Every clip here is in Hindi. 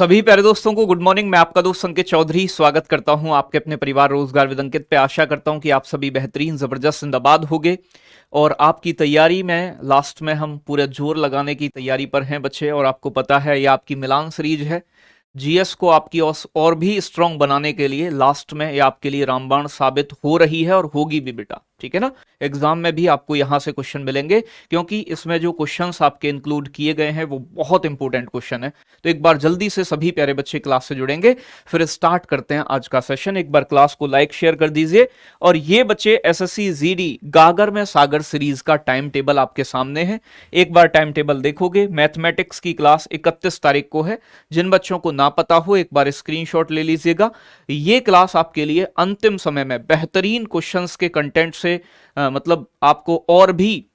सभी प्यारे दोस्तों को गुड मॉर्निंग। मैं आपका दोस्त अंकित चौधरी स्वागत करता हूं आपके अपने परिवार रोजगार विद अंकित पे। आशा करता हूं कि आप सभी बेहतरीन जबरदस्त जिंदाबाद होगे और आपकी तैयारी में लास्ट में हम पूरा जोर लगाने की तैयारी पर हैं बच्चे। और आपको पता है ये आपकी मिलान सीरीज है। जीएस को आपकी और भी स्ट्रांग बनाने के लिए लास्ट में ये आपके लिए रामबाण साबित हो रही है और होगी भी बेटा, ठीक है ना। एग्जाम में भी आपको यहां से क्वेश्चन मिलेंगे क्योंकि इसमें जो क्वेश्चंस आपके इंक्लूड किए गए हैं वो बहुत इंपॉर्टेंट क्वेश्चन है। तो एक बार जल्दी से सभी प्यारे बच्चे क्लास से जुड़ेंगे, फिर स्टार्ट करते हैं आज का सेशन। एक बार क्लास को लाइक शेयर कर दीजिए। और ये बच्चे एसएससी जीडी गागर में सागर सीरीज का टाइम टेबल आपके सामने है। एक बार टाइम टेबल देखोगे, मैथमेटिक्स की क्लास 31 तारीख को है। जिन बच्चों को ना पता हो एक बार स्क्रीनशॉट ले लीजिएगा। ये क्लास आपके लिए अंतिम समय में बेहतरीन क्वेश्चंस के कंटेंट से मतलब आपको और भी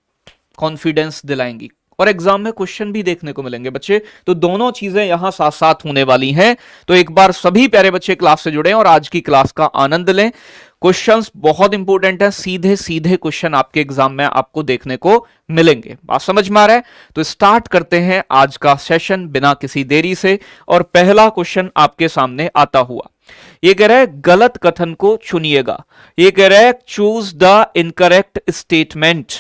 कॉन्फिडेंस दिलाएंगी और एग्जाम में क्वेश्चन भी देखने को मिलेंगे बच्चे। तो दोनों चीजें यहां साथ साथ होने वाली हैं। तो एक बार सभी प्यारे बच्चे क्लास से जुड़े और आज की क्लास का आनंद लें। क्वेश्चंस बहुत इंपॉर्टेंट है, सीधे सीधे क्वेश्चन आपके एग्जाम में आपको देखने को मिलेंगे। बात समझ में आ रहा है? तो स्टार्ट करते हैं आज का सेशन बिना किसी देरी से। और पहला क्वेश्चन आपके सामने आता हुआ ये कह रहा है गलत कथन को चुनिएगा। ये कह रहा है चूज द इनकरेक्ट स्टेटमेंट।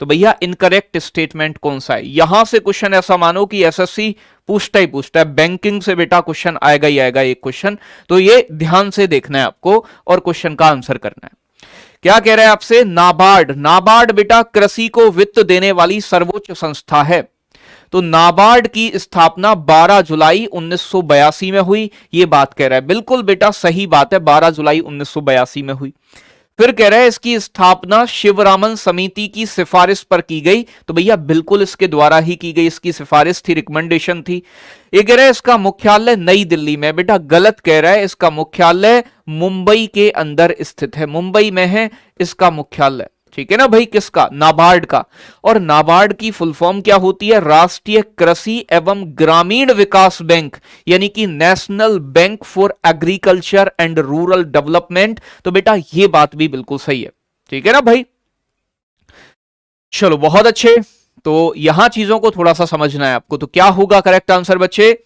तो भैया इनकरेक्ट स्टेटमेंट कौन सा है? यहां से क्वेश्चन ऐसा मानो कि एसएससी पूछता ही पूछता है, बैंकिंग से बेटा क्वेश्चन आएगा ही आएगा एक क्वेश्चन। तो ये ध्यान से देखना है आपको और क्वेश्चन का आंसर करना है। क्या कह रहा है आपसे? नाबार्ड। नाबार्ड बेटा कृषि को वित्त देने वाली सर्वोच्च संस्था है। तो नाबार्ड की स्थापना 12 जुलाई 1982 में हुई। ये बात कह रहा है, बिल्कुल बेटा सही बात है, 12 जुलाई 1982 में हुई। फिर कह रहा है इसकी स्थापना शिवरामन समिति की सिफारिश पर की गई। तो भैया बिल्कुल इसके द्वारा ही की गई, इसकी सिफारिश थी, रिकमेंडेशन थी। ये कह रहा है इसका मुख्यालय नई दिल्ली में। बेटा गलत कह रहा है, इसका मुख्यालय मुंबई के अंदर स्थित है, मुंबई में है इसका मुख्यालय। ठीक है ना भाई, किसका? नाबार्ड का। और नाबार्ड की फुल फॉर्म क्या होती है? राष्ट्रीय कृषि एवं ग्रामीण विकास बैंक, यानी कि national bank for agriculture and rural development. तो बेटा ये बात भी बिल्कुल सही है, ठीक है ना भाई। चलो बहुत अच्छे। तो यहां चीजों को थोड़ा सा समझना है आपको। तो क्या होगा करेक्ट आंसर बच्चे?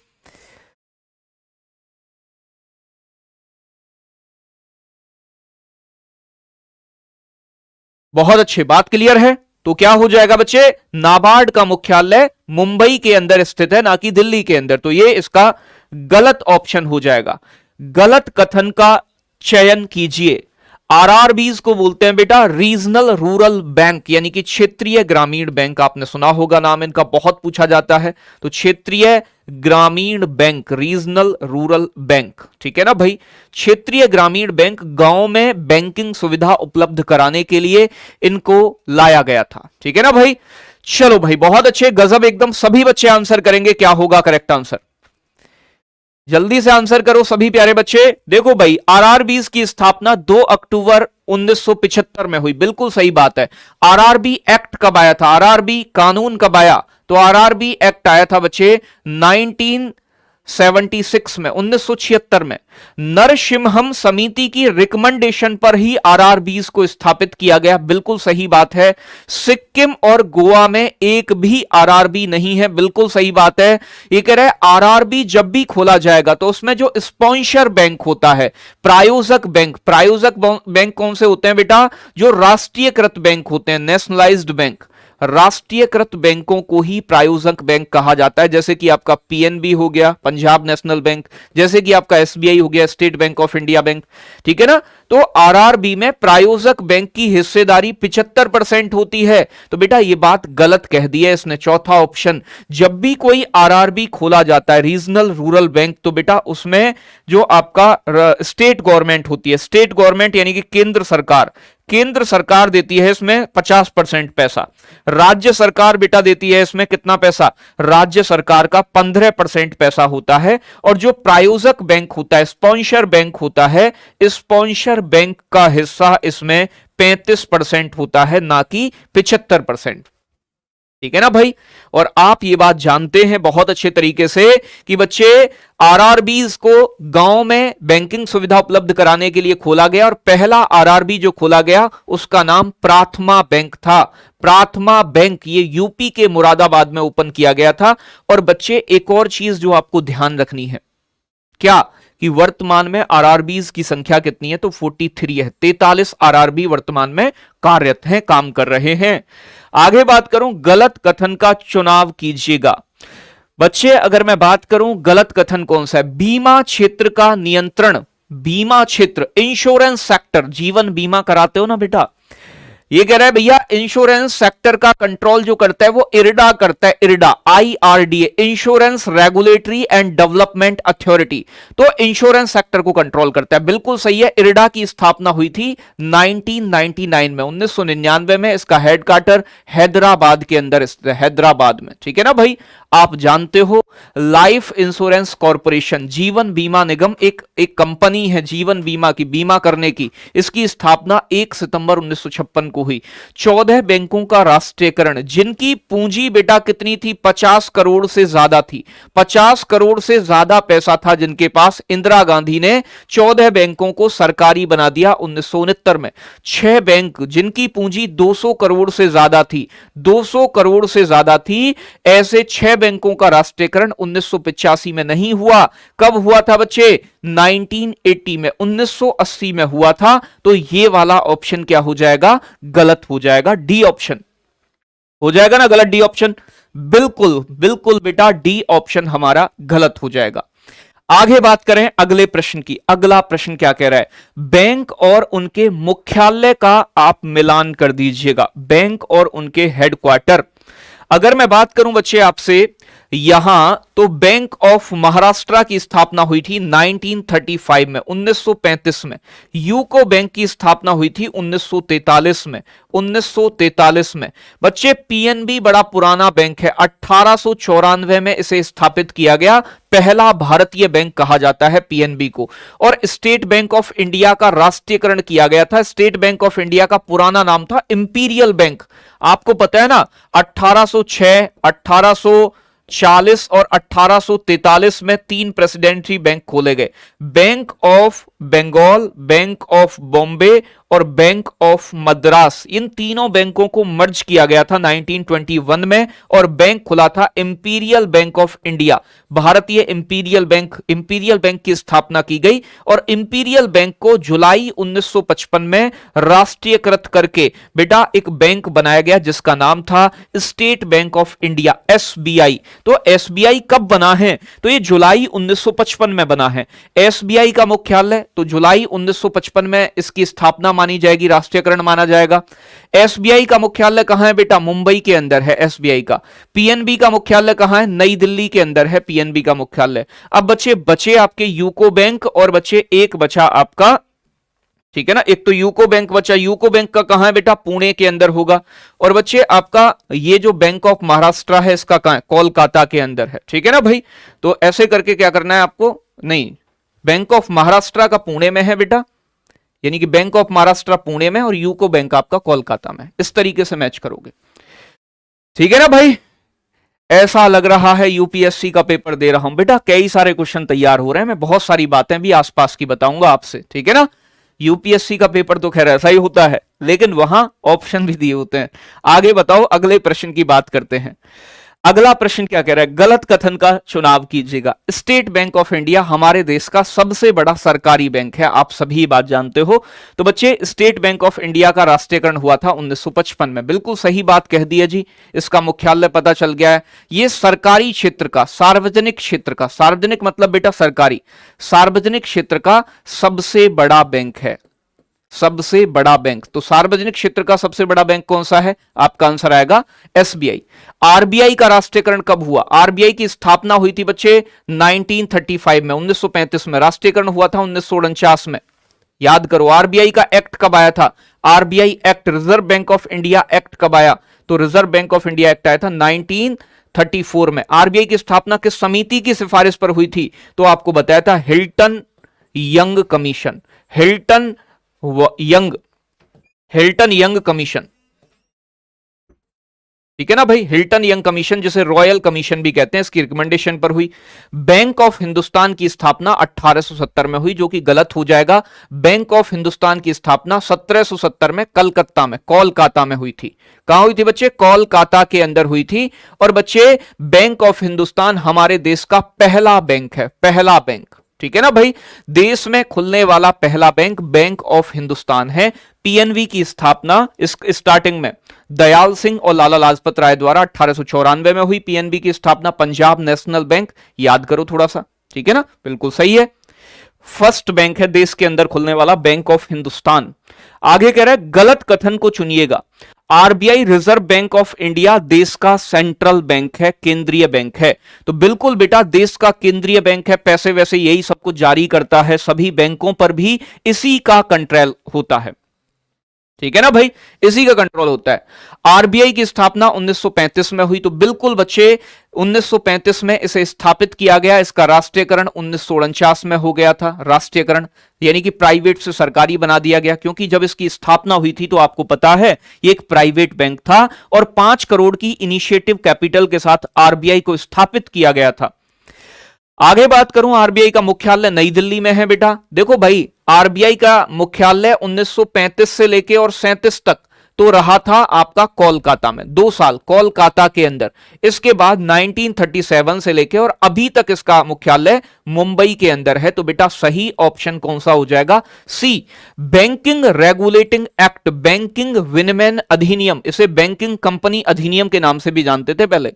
बहुत अच्छे, बात क्लियर है। तो क्या हो जाएगा बच्चे? नाबार्ड का मुख्यालय मुंबई के अंदर स्थित है, ना कि दिल्ली के अंदर। तो ये इसका गलत ऑप्शन हो जाएगा। गलत कथन का चयन कीजिए। आरआरबीज को बोलते हैं बेटा रीजनल रूरल बैंक, यानी कि क्षेत्रीय ग्रामीण बैंक। आपने सुना होगा नाम इनका, बहुत पूछा जाता है। तो क्षेत्रीय ग्रामीण बैंक, रीजनल रूरल बैंक, ठीक है ना भाई। क्षेत्रीय ग्रामीण बैंक गांव में बैंकिंग सुविधा उपलब्ध कराने के लिए इनको लाया गया था, ठीक है ना भाई। चलो भाई बहुत अच्छे, गजब एकदम। सभी बच्चे आंसर करेंगे, क्या होगा करेक्ट आंसर? जल्दी से आंसर करो सभी प्यारे बच्चे। देखो भाई आरआरबीज की स्थापना 2 अक्टूबर 1975 में हुई, बिल्कुल सही बात है। आरआरबी एक्ट कब आया था? आरआरबी कानून कब आया? तो आरआरबी एक्ट आया था बच्चे 1976 में, 1976 में। नरसिम्हम समिति की रिकमेंडेशन पर ही आरआरबीज को स्थापित किया गया, बिल्कुल सही बात है। सिक्किम और गोवा में एक भी आरआरबी नहीं है, बिल्कुल सही बात है। ये कह रहा है आरआरबी जब भी खोला जाएगा तो उसमें जो स्पॉन्सर बैंक होता है, प्रायोजक बैंक, प्रायोजक बैंक कौन से होते हैं बेटा? जो राष्ट्रीयकृत बैंक होते हैं, नेशनलाइज्ड बैंक। राष्ट्रीयकृत बैंकों को ही प्रायोजक बैंक कहा जाता है। जैसे कि आपका पीएनबी हो गया, पंजाब नेशनल बैंक, जैसे कि आपका एसबीआई हो गया, state bank of India bank, ठीक है ना। तो आरआरबी में प्रायोजक बैंक की हिस्सेदारी 75% होती है। तो बेटा ये बात गलत कह दी है इसने, चौथा ऑप्शन। जब भी कोई आरआरबी खोला जाता है, रीजनल रूरल बैंक, तो बेटा उसमें जो आपका स्टेट गवर्नमेंट होती है, स्टेट गवर्नमेंट यानी कि केंद्र सरकार, केंद्र सरकार देती है इसमें 50% पैसा। राज्य सरकार बेटा देती है इसमें कितना पैसा? राज्य सरकार का 15% पैसा होता है। और जो प्रायोजक बैंक होता है, स्पॉन्सर बैंक होता है, स्पॉन्सर बैंक का हिस्सा इसमें 35% होता है, ना कि 75%। ठीक है ना भाई। और आप ये बात जानते हैं बहुत अच्छे तरीके से कि बच्चे आरआरबीज को गांव में बैंकिंग सुविधा उपलब्ध कराने के लिए खोला गया, और पहला आरआरबी जो खोला गया उसका नाम प्राथमा बैंक था। प्राथमा बैंक ये यूपी के मुरादाबाद में ओपन किया गया था। और बच्चे एक और चीज जो आपको ध्यान रखनी है, क्या कि वर्तमान में आरआरबीज की संख्या कितनी है, तो 43 है। 43 आरआरबी वर्तमान में कार्यरत हैं, काम कर रहे हैं। आगे बात करूं, गलत कथन का चुनाव कीजिएगा। बच्चे अगर मैं बात करूं गलत कथन कौन सा है, बीमा क्षेत्र का नियंत्रण, बीमा क्षेत्र इंश्योरेंस सेक्टर, जीवन बीमा कराते हो ना बेटा, ये कह रहा है भैया इंश्योरेंस सेक्टर का कंट्रोल जो करता है वो इरडा करता है, IRDA IRDA, insurance regulatory and development authority. तो इंश्योरेंस सेक्टर को कंट्रोल करता है, बिल्कुल सही है। इरडा की स्थापना हुई थी 1999 में, 1999 में। इसका हेडक्वार्टर हैदराबाद के अंदर स्थित है, हैदराबाद में, ठीक है ना भाई। आप जानते हो लाइफ इंश्योरेंस कॉरपोरेशन, जीवन बीमा निगम एक कंपनी है जीवन बीमा की, बीमा करने की। इसकी स्थापना 1 सितंबर 1956 को हुई। 14 बैंकों का राष्ट्रीयकरण, जिनकी पूंजी बेटा कितनी थी, 50 करोड़ से ज्यादा थी, 50 करोड़ से ज्यादा पैसा था जिनके पास। इंदिरा गांधी ने 14 बैंकों को सरकारी बना दिया 1969 में। 6 बैंक जिनकी पूंजी 200 करोड़ से ज्यादा थी, 200 करोड़ से ज्यादा थी, ऐसे 6 बैंकों का राष्ट्रीयकरण 1985 में नहीं हुआ। कब हुआ था बच्चे, 1980 में, 1980 में हुआ था। तो ये वाला ऑप्शन क्या हो जाएगा, गलत हो जाएगा, डी ऑप्शन हो जाएगा ना, गलत डी ऑप्शन। बिल्कुल बिल्कुल बेटा, डी ऑप्शन हमारा गलत हो जाएगा। आगे बात करें अगले प्रश्न की। अगला प्रश्न क्या कह रहा है, बैंक और उनके मुख्यालय का आप मिलान कर दीजिएगा, बैंक और उनके हेडक्वार्टर। अगर मैं बात करूं बच्चे आपसे यहां, तो बैंक ऑफ महाराष्ट्र की स्थापना हुई थी 1935 में, 1935 में। यूको बैंक की स्थापना हुई थी 1943 में, 1943 में। बच्चे पीएनबी बड़ा पुराना बैंक है, 1894 में इसे स्थापित किया गया। पहला भारतीय बैंक कहा जाता है पीएनबी को। और स्टेट बैंक ऑफ इंडिया का राष्ट्रीयकरण किया गया था। स्टेट बैंक ऑफ इंडिया का पुराना नाम था इंपीरियल बैंक। आपको पता है ना, 1806, 1840 और 1843 में 3 प्रेसिडेंटरी बैंक खोले गए, bank of Bengal, bank of Bombay और बैंक ऑफ मद्रास। इन तीनों बैंकों को मर्ज किया गया था 1921 में, और बैंक खुला था इंपीरियल बैंक ऑफ इंडिया, भारतीय इंपीरियल बैंक। इंपीरियल बैंक की स्थापना की गई, और इंपीरियल बैंक को जुलाई 1955 में राष्ट्रीयकृत करके बेटा एक बैंक बनाया गया जिसका नाम था state bank of India, SBI। तो SBI कब बना है, तो ये जुलाई 1955 में बना है। SBI का मुख्यालय तो जुलाई 1955 में इसकी स्थापना मानी जाएगी, राष्ट्रीयकरण माना जाएगा। SBI का मुख्यालय कहां है बेटा, मुंबई के अंदर है SBI का। पीएनबी का मुख्यालय कहां है, नई दिल्ली के अंदर है पीएनबी का मुख्यालय। अब बचे आपके यूको बैंक, और बच्चे एक बचा आपका, ठीक है ना, एक तो यूको बैंक बचा। यूको बैंक का कहां है बेटा, पुणे के अंदर होगा। और बच्चे आपका ये जो बैंक ऑफ महाराष्ट्र है इसका कहां है, कोलकाता के अंदर है, ठीक है ना भाई। तो ऐसे करके क्या करना है आपको, नहीं, बैंक ऑफ महाराष्ट्र का पुणे में है बेटा, यानी कि बैंक ऑफ महाराष्ट्र पुणे में और यूको बैंक आपका कोलकाता में। इस तरीके से मैच करोगे, ठीक है ना भाई। ऐसा लग रहा है यूपीएससी का पेपर दे रहा हूं बेटा, कई सारे क्वेश्चन तैयार हो रहे हैं। मैं बहुत सारी बातें भी आसपास की बताऊंगा आपसे, ठीक है ना। यूपीएससी का पेपर तो खैर ऐसा ही होता है, लेकिन वहां ऑप्शन भी दिए होते हैं। आगे बताओ, अगले प्रश्न की बात करते हैं। अगला प्रश्न क्या कह रहा है, गलत कथन का चुनाव कीजिएगा। स्टेट बैंक ऑफ इंडिया हमारे देश का सबसे बड़ा सरकारी बैंक है, आप सभी बात जानते हो। तो बच्चे स्टेट बैंक ऑफ इंडिया का राष्ट्रीयकरण हुआ था 1955 में, बिल्कुल सही बात कह दी है जी। इसका मुख्यालय पता चल गया है। ये सरकारी क्षेत्र का, सार्वजनिक क्षेत्र का, सार्वजनिक मतलब बेटा सरकारी, सार्वजनिक क्षेत्र का सबसे बड़ा बैंक है, सबसे बड़ा बैंक। तो सार्वजनिक क्षेत्र का सबसे बड़ा बैंक कौन सा है, आपका आंसर आएगा SBI। आरबीआई का राष्ट्रीयकरण कब हुआ, आरबीआई की स्थापना हुई थी बच्चे 1935 में, 1935 में। राष्ट्रीयकरण हुआ था 1949 में। याद करो, आरबीआई का एक्ट कब आया था, RBI act, reserve bank of India act कब आया, तो reserve bank of India act आया था 1934 में। आरबीआई की स्थापना किस समिति की सिफारिश पर हुई थी, तो आपको बताया था Hilton young commission, Hilton young commission. ठीक है ना भाई, हिल्टन यंग कमीशन जिसे रॉयल कमीशन भी कहते हैं, इसकी रिकमेंडेशन पर हुई। बैंक ऑफ हिंदुस्तान की स्थापना 1870 में हुई, जो कि गलत हो जाएगा। बैंक ऑफ हिंदुस्तान की स्थापना 1770 में कलकत्ता में, कोलकाता में हुई थी। कहां हुई थी बच्चे? कोलकाता के अंदर हुई थी। और बच्चे बैंक ऑफ हिंदुस्तान हमारे देश का पहला बैंक है, पहला बैंक। ठीक है ना भाई, देश में खुलने वाला पहला बैंक बैंक ऑफ हिंदुस्तान है। पीएनबी की स्थापना इस स्टार्टिंग में दयाल सिंह और लाला लाजपत राय द्वारा 1894 में हुई। पीएनबी की स्थापना पंजाब नेशनल बैंक, याद करो थोड़ा सा, ठीक है ना, बिल्कुल सही है। फर्स्ट बैंक है देश के अंदर खुलने वाला, बैंक ऑफ हिंदुस्तान। आगे कह रहा है गलत कथन को चुनिएगा। RBI reserve bank of India देश का सेंट्रल बैंक है, केंद्रीय बैंक है। तो बिल्कुल बेटा देश का केंद्रीय बैंक है, पैसे वैसे यही सब कुछ जारी करता है, सभी बैंकों पर भी इसी का कंट्रोल होता है। ठीक है ना भाई, इसी का कंट्रोल होता है। आरबीआई की स्थापना 1935 में हुई। तो बिल्कुल बच्चे 1935 में इसे स्थापित किया गया। इसका राष्ट्रीयकरण 1949 में हो गया था। राष्ट्रीयकरण यानी कि प्राइवेट से सरकारी बना दिया गया, क्योंकि जब इसकी स्थापना हुई थी तो आपको पता है ये एक प्राइवेट बैंक था और 5 करोड़ की इनिशिएटिव कैपिटल के साथ आरबीआई को स्थापित किया गया था। आगे बात करूं, आरबीआई का मुख्यालय नई दिल्ली में है बेटा। देखो भाई, आरबीआई का मुख्यालय 1935 से लेके और 37 तक तो रहा था आपका कोलकाता में, 2 साल कोलकाता के अंदर। इसके बाद 1937 से लेके और अभी तक इसका मुख्यालय मुंबई के अंदर है। तो बेटा सही ऑप्शन कौन सा हो जाएगा? सी, बैंकिंग रेगुलेटिंग एक्ट, बैंकिंग विनियमन अधिनियम, इसे बैंकिंग कंपनी अधिनियम के नाम से भी जानते थे पहले।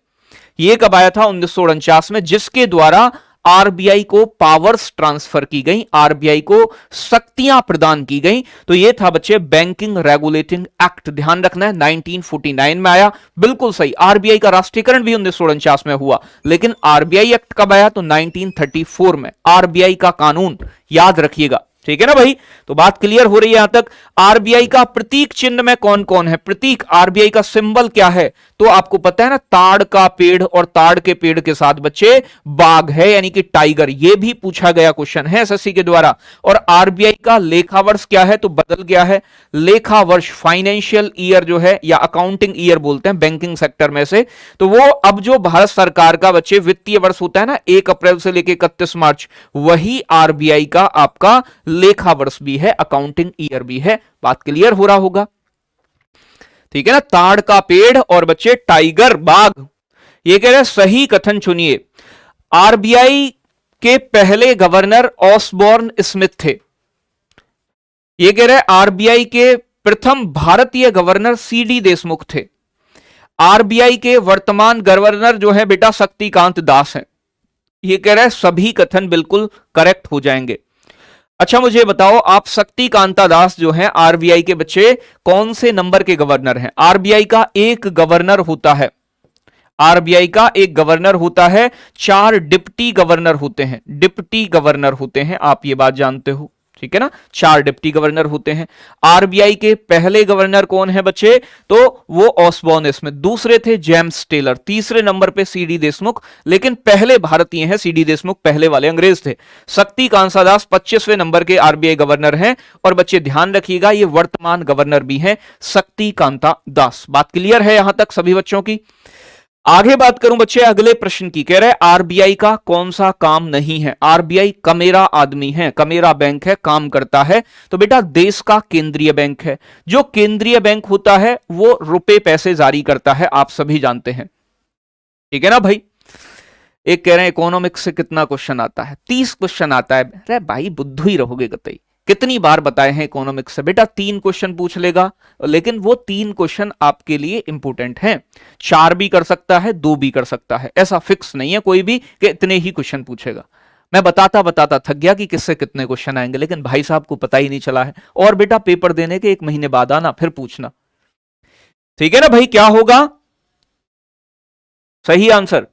यह कब आया था? 1949 में, जिसके द्वारा आरबीआई को पावर्स ट्रांसफर की गई, आरबीआई को शक्तियां प्रदान की गई। तो यह था बच्चे बैंकिंग रेगुलेटिंग एक्ट, ध्यान रखना है, 1949 में आया। बिल्कुल सही। आरबीआई का राष्ट्रीयकरण भी 1949 में हुआ, लेकिन आरबीआई एक्ट कब आया? तो 1934 में। आरबीआई का कानून याद रखिएगा, ठीक है ना भाई। तो बात क्लियर हो रही है यहां तक। आरबीआई का प्रतीक चिन्ह में कौन कौन है? प्रतीक, आरबीआई का सिंबल क्या है? तो आपको पता है ना, ताड़ का पेड़, और ताड़ के पेड़ के साथ बच्चे बाघ है, यानी कि टाइगर। यह भी पूछा गया क्वेश्चन है एसएससी के द्वारा। और आरबीआई का लेखा वर्ष क्या है? तो बदल गया है। लेखा वर्ष, फाइनेंशियल ईयर जो है, या अकाउंटिंग ईयर बोलते हैं बैंकिंग सेक्टर में से, तो वो अब जो भारत सरकार का बच्चे वित्तीय वर्ष होता है ना, 1 अप्रैल से लेकर 31 मार्च, वही आरबीआई का आपका लेखा वर्ष भी है, अकाउंटिंग ईयर भी है। बात क्लियर हो रहा होगा, ठीक है ना। ताड़ का पेड़ और बच्चे टाइगर, बाघ। ये कह रहे सही कथन चुनिए। आरबीआई के पहले गवर्नर ऑसबॉर्न स्मिथ थे। ये कह रहे आरबीआई के प्रथम भारतीय गवर्नर सीडी देशमुख थे। आरबीआई के वर्तमान गवर्नर जो है बेटा शक्तिकांत दास हैं। ये कह रहे सभी कथन बिल्कुल करेक्ट हो जाएंगे। अच्छा मुझे बताओ, आप शक्तिकांता दास जो हैं आरबीआई के बच्चे कौन से नंबर के गवर्नर हैं? आरबीआई का एक गवर्नर होता है, आरबीआई का एक गवर्नर होता है, 4 डिप्टी गवर्नर होते हैं, डिप्टी गवर्नर होते हैं, आप ये बात जानते हो, ठीक है ना। 4 डिप्टी गवर्नर होते हैं। आरबीआई के पहले गवर्नर कौन है बच्चे? तो वो ऑसबॉर्न स्मिथ। दूसरे थे जेम्स टेलर। तीसरे नंबर पे सीडी देशमुख, लेकिन पहले भारतीय हैं सीडी देशमुख, पहले वाले अंग्रेज थे। शक्तिकांता दास 25वें नंबर के आरबीआई गवर्नर हैं। और बच्चे ध्यान रखिएगा, ये वर्तमान गवर्नर भी हैं शक्तिकांता दास। बात क्लियर है यहां तक सभी बच्चों की? आगे बात करूं बच्चे अगले प्रश्न की। कह रहे आरबीआई का कौन सा काम नहीं है? आरबीआई कमेरा आदमी है, कमेरा बैंक है, काम करता है। तो बेटा देश का केंद्रीय बैंक है। जो केंद्रीय बैंक होता है वो रुपए पैसे जारी करता है, आप सभी जानते हैं, ठीक है ना भाई। एक कह रहे हैं इकोनॉमिक्स से कितना क्वेश्चन आता है? 30 क्वेश्चन आता है। अरे भाई बुद्धू ही रहोगे कतई, कितनी बार बताए हैं इकोनॉमिक्स से? बेटा 3 क्वेश्चन पूछ लेगा, लेकिन वो 3 क्वेश्चन आपके लिए इंपॉर्टेंट हैं। 4 भी कर सकता है, 2 भी कर सकता है, ऐसा फिक्स नहीं है कोई भी कि इतने ही क्वेश्चन पूछेगा। मैं बताता बताता थक गया कि किससे कितने क्वेश्चन आएंगे, लेकिन भाई साहब को पता ही नहीं चला है। और बेटा पेपर देने के 1 महीने बाद आना, फिर पूछना, ठीक है ना भाई। क्या होगा सही आंसर?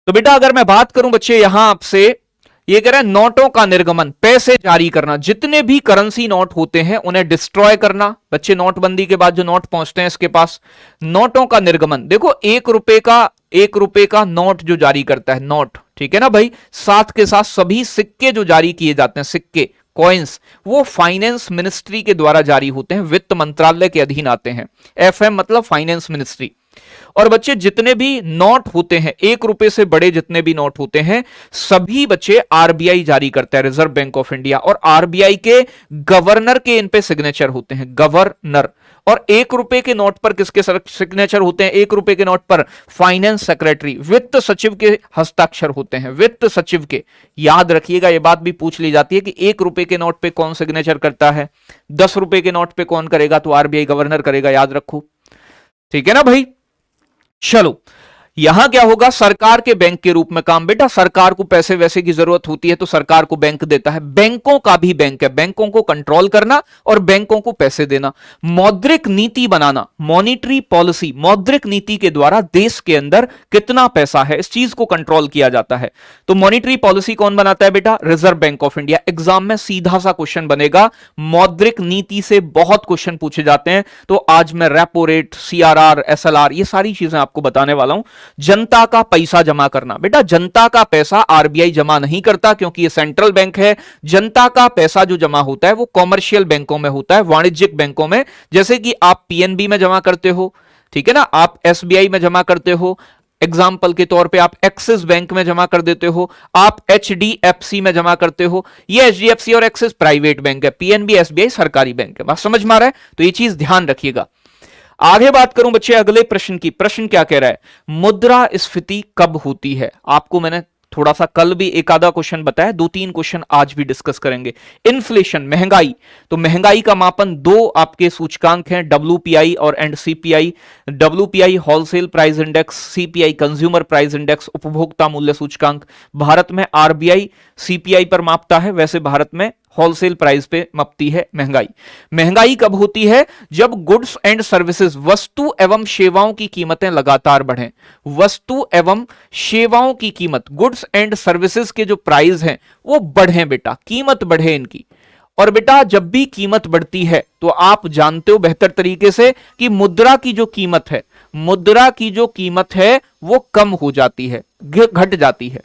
तो बेटा अगर मैं बात करूं बच्चे यहां आपसे, ये कह रहे हैं नोटों का निर्गमन, पैसे जारी करना, जितने भी करेंसी नोट होते हैं उन्हें डिस्ट्रॉय करना। बच्चे नोटबंदी के बाद जो नोट पहुंचते हैं इसके पास, नोटों का निर्गमन। देखो 1 रुपए का नोट जो जारी करता है, नोट, ठीक है ना भाई, साथ के साथ सभी सिक्के जो जारी किए जाते हैं, सिक्के, कॉइन्स, वो फाइनेंस मिनिस्ट्री के द्वारा जारी होते हैं, वित्त मंत्रालय के अधीन आते हैं। एफएम मतलब फाइनेंस मिनिस्ट्री। और बच्चे जितने भी नोट होते हैं, 1 रुपए से बड़े जितने भी नोट होते हैं, सभी बच्चे आरबीआई जारी करता है, रिजर्व बैंक ऑफ इंडिया। और आरबीआई के गवर्नर के इन पे सिग्नेचर होते हैं, गवर्नर। और 1 रुपए के नोट पर किसके सिग्नेचर होते हैं? 1 रुपए के नोट पर फाइनेंस सेक्रेटरी, वित्त सचिव के हस्ताक्षर होते हैं, वित्त सचिव के। याद रखिएगा, यह बात भी पूछ ली जाती है कि 1 रुपए के नोट पे कौन सिग्नेचर करता है, 10 रुपए के नोट पे कौन करेगा? तो आरबीआई गवर्नर करेगा, याद रखो। ठीक है ना भाई। चलो, यहां क्या होगा? सरकार के बैंक के रूप में काम। बेटा सरकार को पैसे वैसे की जरूरत होती है तो सरकार को बैंक देता है। बैंकों का भी बैंक है, बैंकों को कंट्रोल करना और बैंकों को पैसे देना। मौद्रिक नीति बनाना, मॉनिटरी पॉलिसी, मौद्रिक नीति के द्वारा देश के अंदर कितना पैसा है इस चीज को कंट्रोल किया जाता है। तो मॉनिटरी पॉलिसी कौन बनाता है बेटा? Reserve bank of India. Exam में सीधा सा क्वेश्चन बनेगा, मौद्रिक नीति से बहुत क्वेश्चन पूछे जाते हैं। तो आज मैं रेपो रेट, सीआरआर, एसएलआर, ये सारी चीजें आपको बताने वाला हूं। जनता का पैसा जमा करना। बेटा जनता का पैसा आरबीआई जमा नहीं करता क्योंकि ये सेंट्रल बैंक है। जनता का पैसा जो जमा होता है वो कॉमर्शियल बैंकों में होता है, वाणिज्यिक बैंकों में। जैसे कि आप पीएनबी में जमा करते हो, ठीक है ना, आप एसबीआई में जमा करते हो, एग्जाम्पल के तौर पे आप एक्सिस बैंक में जमा कर देते हो, आप एचडीएफसी में जमा करते हो। ये एचडीएफसी और एक्सिस प्राइवेट बैंक है, पीएनबी एसबीआई सरकारी बैंक है। बात समझ में आ रहा है? तो ये चीज ध्यान रखिएगा। आगे बात करूं बच्चे अगले प्रश्न की। प्रश्न क्या कह रहा है? मुद्रास्फीति कब होती है? आपको मैंने थोड़ा सा कल भी एक आधा क्वेश्चन बताया, 2-3 क्वेश्चन आज भी डिस्कस करेंगे। इन्फ्लेशन, महंगाई। तो महंगाई का मापन 2 आपके सूचकांक हैं, डब्ल्यूपीआई और CPI. WPI wholesale price index, CPI consumer price index, उपभोक्ता मूल्य सूचकांक। भारत में आरबीआई सीपीआई पर मापता है, वैसे भारत में होलसेल प्राइस पे मापती है महंगाई। महंगाई कब होती है? जब गुड्स एंड सर्विसेज, वस्तु एवं सेवाओं की कीमतें लगातार बढ़ें। वस्तु एवं सेवाओं की कीमत, गुड्स एंड सर्विसेज के जो प्राइस हैं वो बढ़ें बेटा, कीमत बढ़े इनकी। और बेटा जब भी कीमत बढ़ती है तो आप जानते हो बेहतर तरीके से कि मुद्रा की जो कीमत है, मुद्रा की जो कीमत है वो कम हो जाती है, घट जाती है।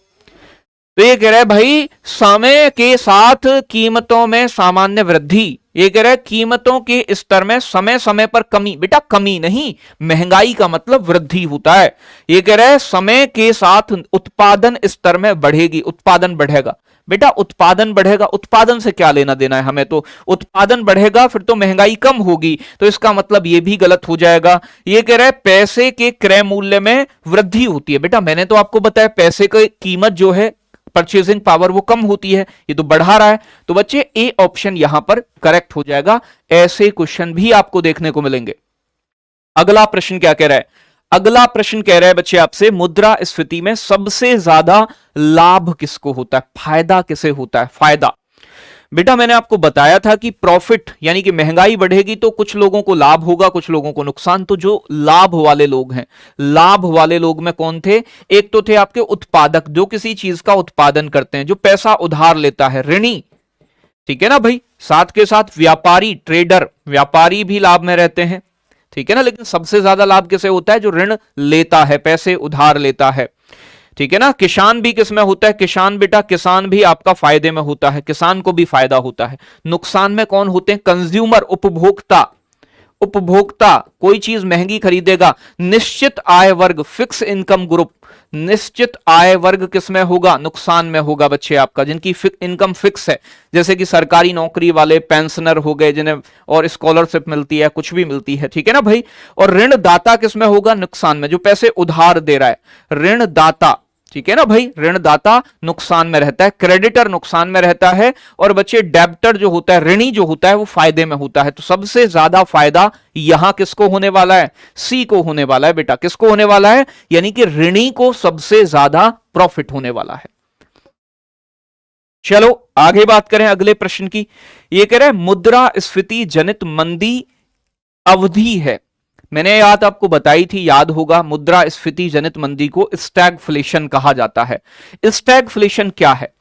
तो ये कह रहा है भाई समय के साथ कीमतों में सामान्य वृद्धि। ये कह रहा है कीमतों के स्तर में समय समय पर कमी। बेटा कमी नहीं, महंगाई का मतलब वृद्धि होता है। ये कह रहा है समय के साथ उत्पादन स्तर में बढ़ेगी, उत्पादन बढ़ेगा। बेटा उत्पादन बढ़ेगा, उत्पादन से क्या लेना देना है हमें? तो उत्पादन बढ़ेगा फिर तो महंगाई कम होगी, तो इसका मतलब ये भी गलत हो जाएगा। ये कह रहा है पैसे के क्रय मूल्य में वृद्धि होती है। बेटा मैंने तो आपको बताया पैसे की कीमत जो है, परचेजिंग पावर, वो कम होती है, ये तो बढ़ा रहा है। तो बच्चे ए ऑप्शन यहां पर करेक्ट हो जाएगा। ऐसे क्वेश्चन भी आपको देखने को मिलेंगे। अगला प्रश्न क्या कह रहा है? अगला प्रश्न कह रहा है बच्चे आपसे, मुद्रास्फीति में सबसे ज्यादा लाभ किसको होता है, फायदा किसे होता है? फायदा बेटा मैंने आपको बताया था कि प्रॉफिट यानी कि महंगाई बढ़ेगी तो कुछ लोगों को लाभ होगा, कुछ लोगों को नुकसान। तो जो लाभ वाले लोग हैं, लाभ वाले लोग में कौन थे? एक तो थे आपके उत्पादक, जो किसी चीज का उत्पादन करते हैं, जो पैसा उधार लेता है, ऋणी, ठीक है ना भाई। साथ के साथ व्यापारी, ट्रेडर, व्यापारी भी लाभ में रहते हैं, ठीक है ना। लेकिन सबसे ज्यादा लाभ किसे होता है? जो ऋण लेता है, पैसे उधार लेता है, ठीक है ना। किसान भी किसमें होता है? किसान बेटा, किसान भी आपका फायदे में होता है, किसान को भी फायदा होता है। नुकसान में कौन होते हैं? कंज्यूमर, उपभोक्ता। उपभोक्ता कोई चीज महंगी खरीदेगा। निश्चित आय वर्ग, फिक्स इनकम ग्रुप, निश्चित आय वर्ग किसमें होगा? नुकसान में होगा बच्चे आपका, जिनकी इनकम फिक्स है, जैसे कि सरकारी नौकरी वाले, पेंशनर हो गए जिन्हें और स्कॉलरशिप मिलती है, कुछ भी मिलती है, ठीक है ना भाई। और ऋणदाता किसमें होगा? नुकसान में, जो पैसे उधार दे रहा है, ऋणदाता, ठीक है ना भाई। ऋणदाता नुकसान में रहता है, क्रेडिटर नुकसान में रहता है, और बच्चे डेब्टर जो होता है, ऋणी जो होता है, वो फायदे में होता है। तो सबसे ज्यादा फायदा यहां किसको होने वाला है? सी को होने वाला है बेटा। किसको होने वाला है? यानी कि ऋणी को सबसे ज्यादा प्रॉफिट होने वाला है। चलो आगे बात करें अगले प्रश्न की। यह कह रहे हैं मुद्रास्फीति जनित मंदी अवधि है। मैंने याद आपको बताई थी, याद होगा, मुद्रास्फीति जनित मंदी को स्टैगफ्लेशन कहा जाता है। स्टैगफ्लेशन क्या है?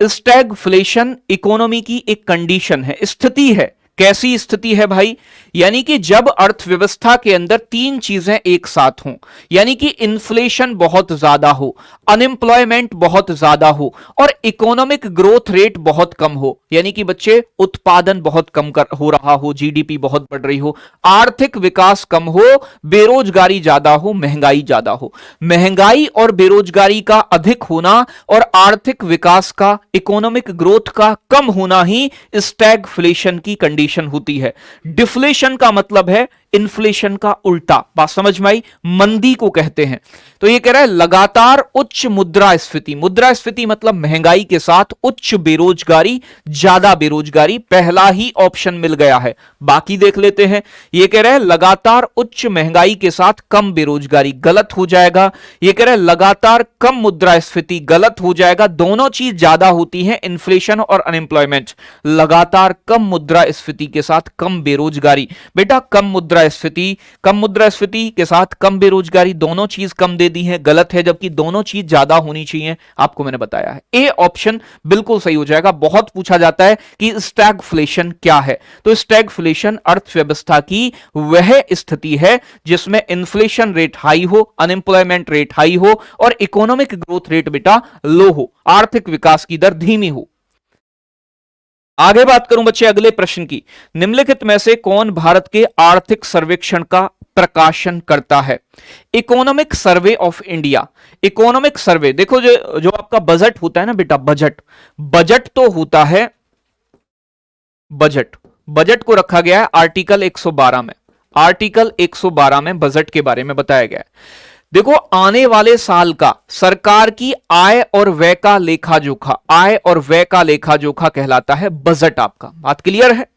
स्टैगफ्लेशन इकोनॉमी की एक कंडीशन है, स्थिति है, कैसी स्थिति है भाई? यानी कि जब अर्थव्यवस्था के अंदर तीन चीजें एक साथ हों, यानी कि इन्फ्लेशन बहुत ज्यादा हो, अनएम्प्लॉयमेंट बहुत ज्यादा हो और इकोनॉमिक ग्रोथ रेट बहुत कम हो, यानी कि बच्चे उत्पादन बहुत कम हो रहा हो, जीडीपी बहुत बढ़ रही हो, आर्थिक विकास कम हो, बेरोजगारी ज्यादा हो, महंगाई ज्यादा हो। महंगाई और बेरोजगारी का अधिक होना और आर्थिक विकास का, इकोनॉमिक ग्रोथ का कम होना ही स्टैगफ्लेशन की कंडीशन होती है। डिफ्लेशन का मतलब है इन्फ्लेशन का उल्टा। बात समझ में आई? मंदी को कहते हैं। तो ये कह रहा है लगातार उच्च मुद्रास्फीति। मुद्रास्फीति मतलब महंगाई के साथ उच्च बेरोजगारी, ज्यादा बेरोजगारी। पहला ही ऑप्शन मिल गया है, बाकी देख लेते हैं। ये कह रहा है लगातार उच्च महंगाई के साथ कम बेरोजगारी, गलत हो जाएगा। ये कह रहा है लगातार कम मुद्रास्फीति, गलत हो जाएगा। दोनों चीज ज्यादा होती है, इन्फ्लेशन और अनएम्प्लॉयमेंट। लगातार कम मुद्रास्फीति के साथ कम बेरोजगारी। बेटा कम मुद्रास्फीति के साथ कम बेरोजगारी, दोनों चीज कम दे दी है, गलत है, जबकि दोनों चीज ज्यादा होनी चाहिए। आपको मैंने बताया है, ए ऑप्शन बिल्कुल सही हो जाएगा। बहुत पूछा जाता है कि स्टैगफ्लेशन क्या है, तो स्टैगफ्लेशन अर्थव्यवस्था की वह स्थिति है जिसमें इन्फ्लेशन रेट हाई हो, अनएम्प्लॉयमेंट रेट हाई हो और इकोनॉमिक ग्रोथ रेट बेटा लो हो, आर्थिक विकास की दर धीमी हो। आगे बात करूं बच्चे अगले प्रश्न की। निम्नलिखित में से कौन भारत के आर्थिक सर्वेक्षण का प्रकाशन करता है? Economic survey of India. Economic survey, देखो जो आपका बजट होता है ना बेटा, बजट तो होता है, बजट को रखा गया है आर्टिकल 112 में। आर्टिकल 112 में बजट के बारे में बताया गया है। देखो आने वाले साल का सरकार की आय और व्यय का लेखा जोखा, आय और व्यय का लेखा जोखा कहलाता है बजट। आपका बात क्लियर है?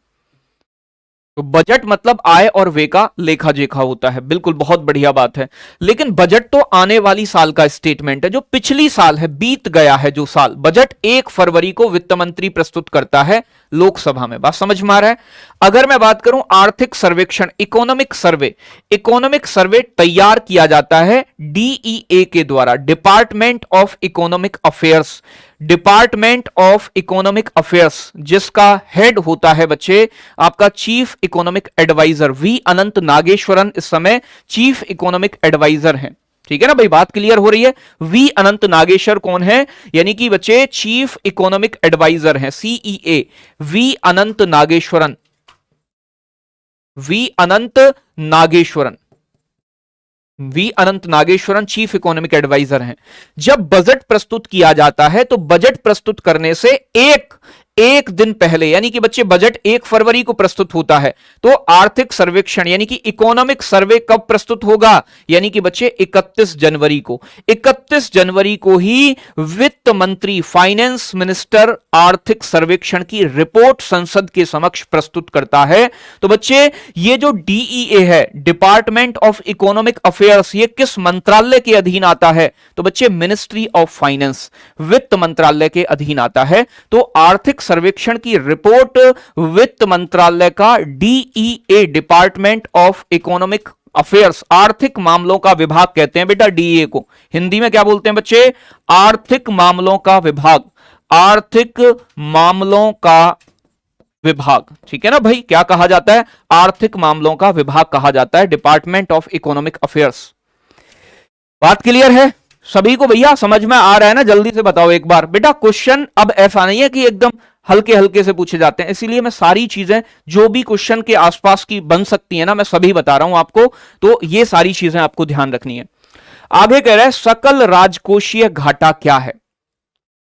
तो बजट मतलब आय और व्यय का लेखा जोखा होता है, बिल्कुल, बहुत बढ़िया बात है। लेकिन बजट तो आने वाली साल का स्टेटमेंट है, जो पिछली साल है, बीत गया है जो साल। बजट 1 फरवरी को वित्त मंत्री प्रस्तुत करता है लोकसभा में। बात समझ में आ रहा है? अगर मैं बात करूं आर्थिक सर्वेक्षण, इकोनॉमिक सर्वे तैयार किया जाता है डीईए के द्वारा, department of economic affairs. Department of economic affairs जिसका हेड होता है बच्चे आपका chief economic adviser we Anantha Nageswaran, इस समय चीफ इकोनॉमिक एडवाइजर हैं। ठीक है ना भाई, बात क्लियर हो रही है? वी अनंत नागेश्वर कौन है? यानी कि बच्चे चीफ इकोनॉमिक एडवाइजर हैं, CEA V Anantha Nageswaran. V Anantha Nageswaran chief economic adviser हैं। जब बजट प्रस्तुत किया जाता है तो बजट प्रस्तुत करने से एक दिन पहले, यानी कि बच्चे बजट 1 फरवरी को प्रस्तुत होता है, तो आर्थिक सर्वेक्षण यानी कि इकोनॉमिक सर्वे कब प्रस्तुत होगा? यानी कि बच्चे 31 जनवरी को। 31 जनवरी को ही वित्त मंत्री, फाइनेंस मिनिस्टर आर्थिक सर्वेक्षण की रिपोर्ट संसद के समक्ष प्रस्तुत करता है। तो बच्चे ये जो डीईए है, डिपार्टमेंट ऑफ इकोनॉमिक अफेयर्स, ये किस मंत्रालय के अधीन आता है? तो बच्चे मिनिस्ट्री ऑफ फाइनेंस, वित्त मंत्रालय के अधीन आता है। तो आर्थिक सर्वेक्षण की रिपोर्ट वित्त मंत्रालय का DEA, department of economic affairs, आर्थिक मामलों का विभाग कहते हैं बेटा डीईए को। हिंदी में क्या बोलते हैं बच्चे? आर्थिक मामलों का विभाग। आर्थिक मामलों का विभाग, ठीक है ना भाई? क्या कहा जाता है? आर्थिक मामलों का विभाग कहा जाता है, डिपार्टमेंट ऑफ इकोनॉमिक अफेयर्स। बात क्लियर है सभी को भैया? समझ में आ रहा है ना? जल्दी से बताओ एक बार। बेटा क्वेश्चन अब ऐसा नहीं है कि एकदम हल्के हल्के से पूछे जाते हैं, इसीलिए मैं सारी चीजें जो भी क्वेश्चन के आसपास की बन सकती है ना, मैं सभी बता रहा हूं आपको। तो ये सारी चीजें आपको ध्यान रखनी है। आगे कह रहा है सकल राजकोषीय घाटा क्या है?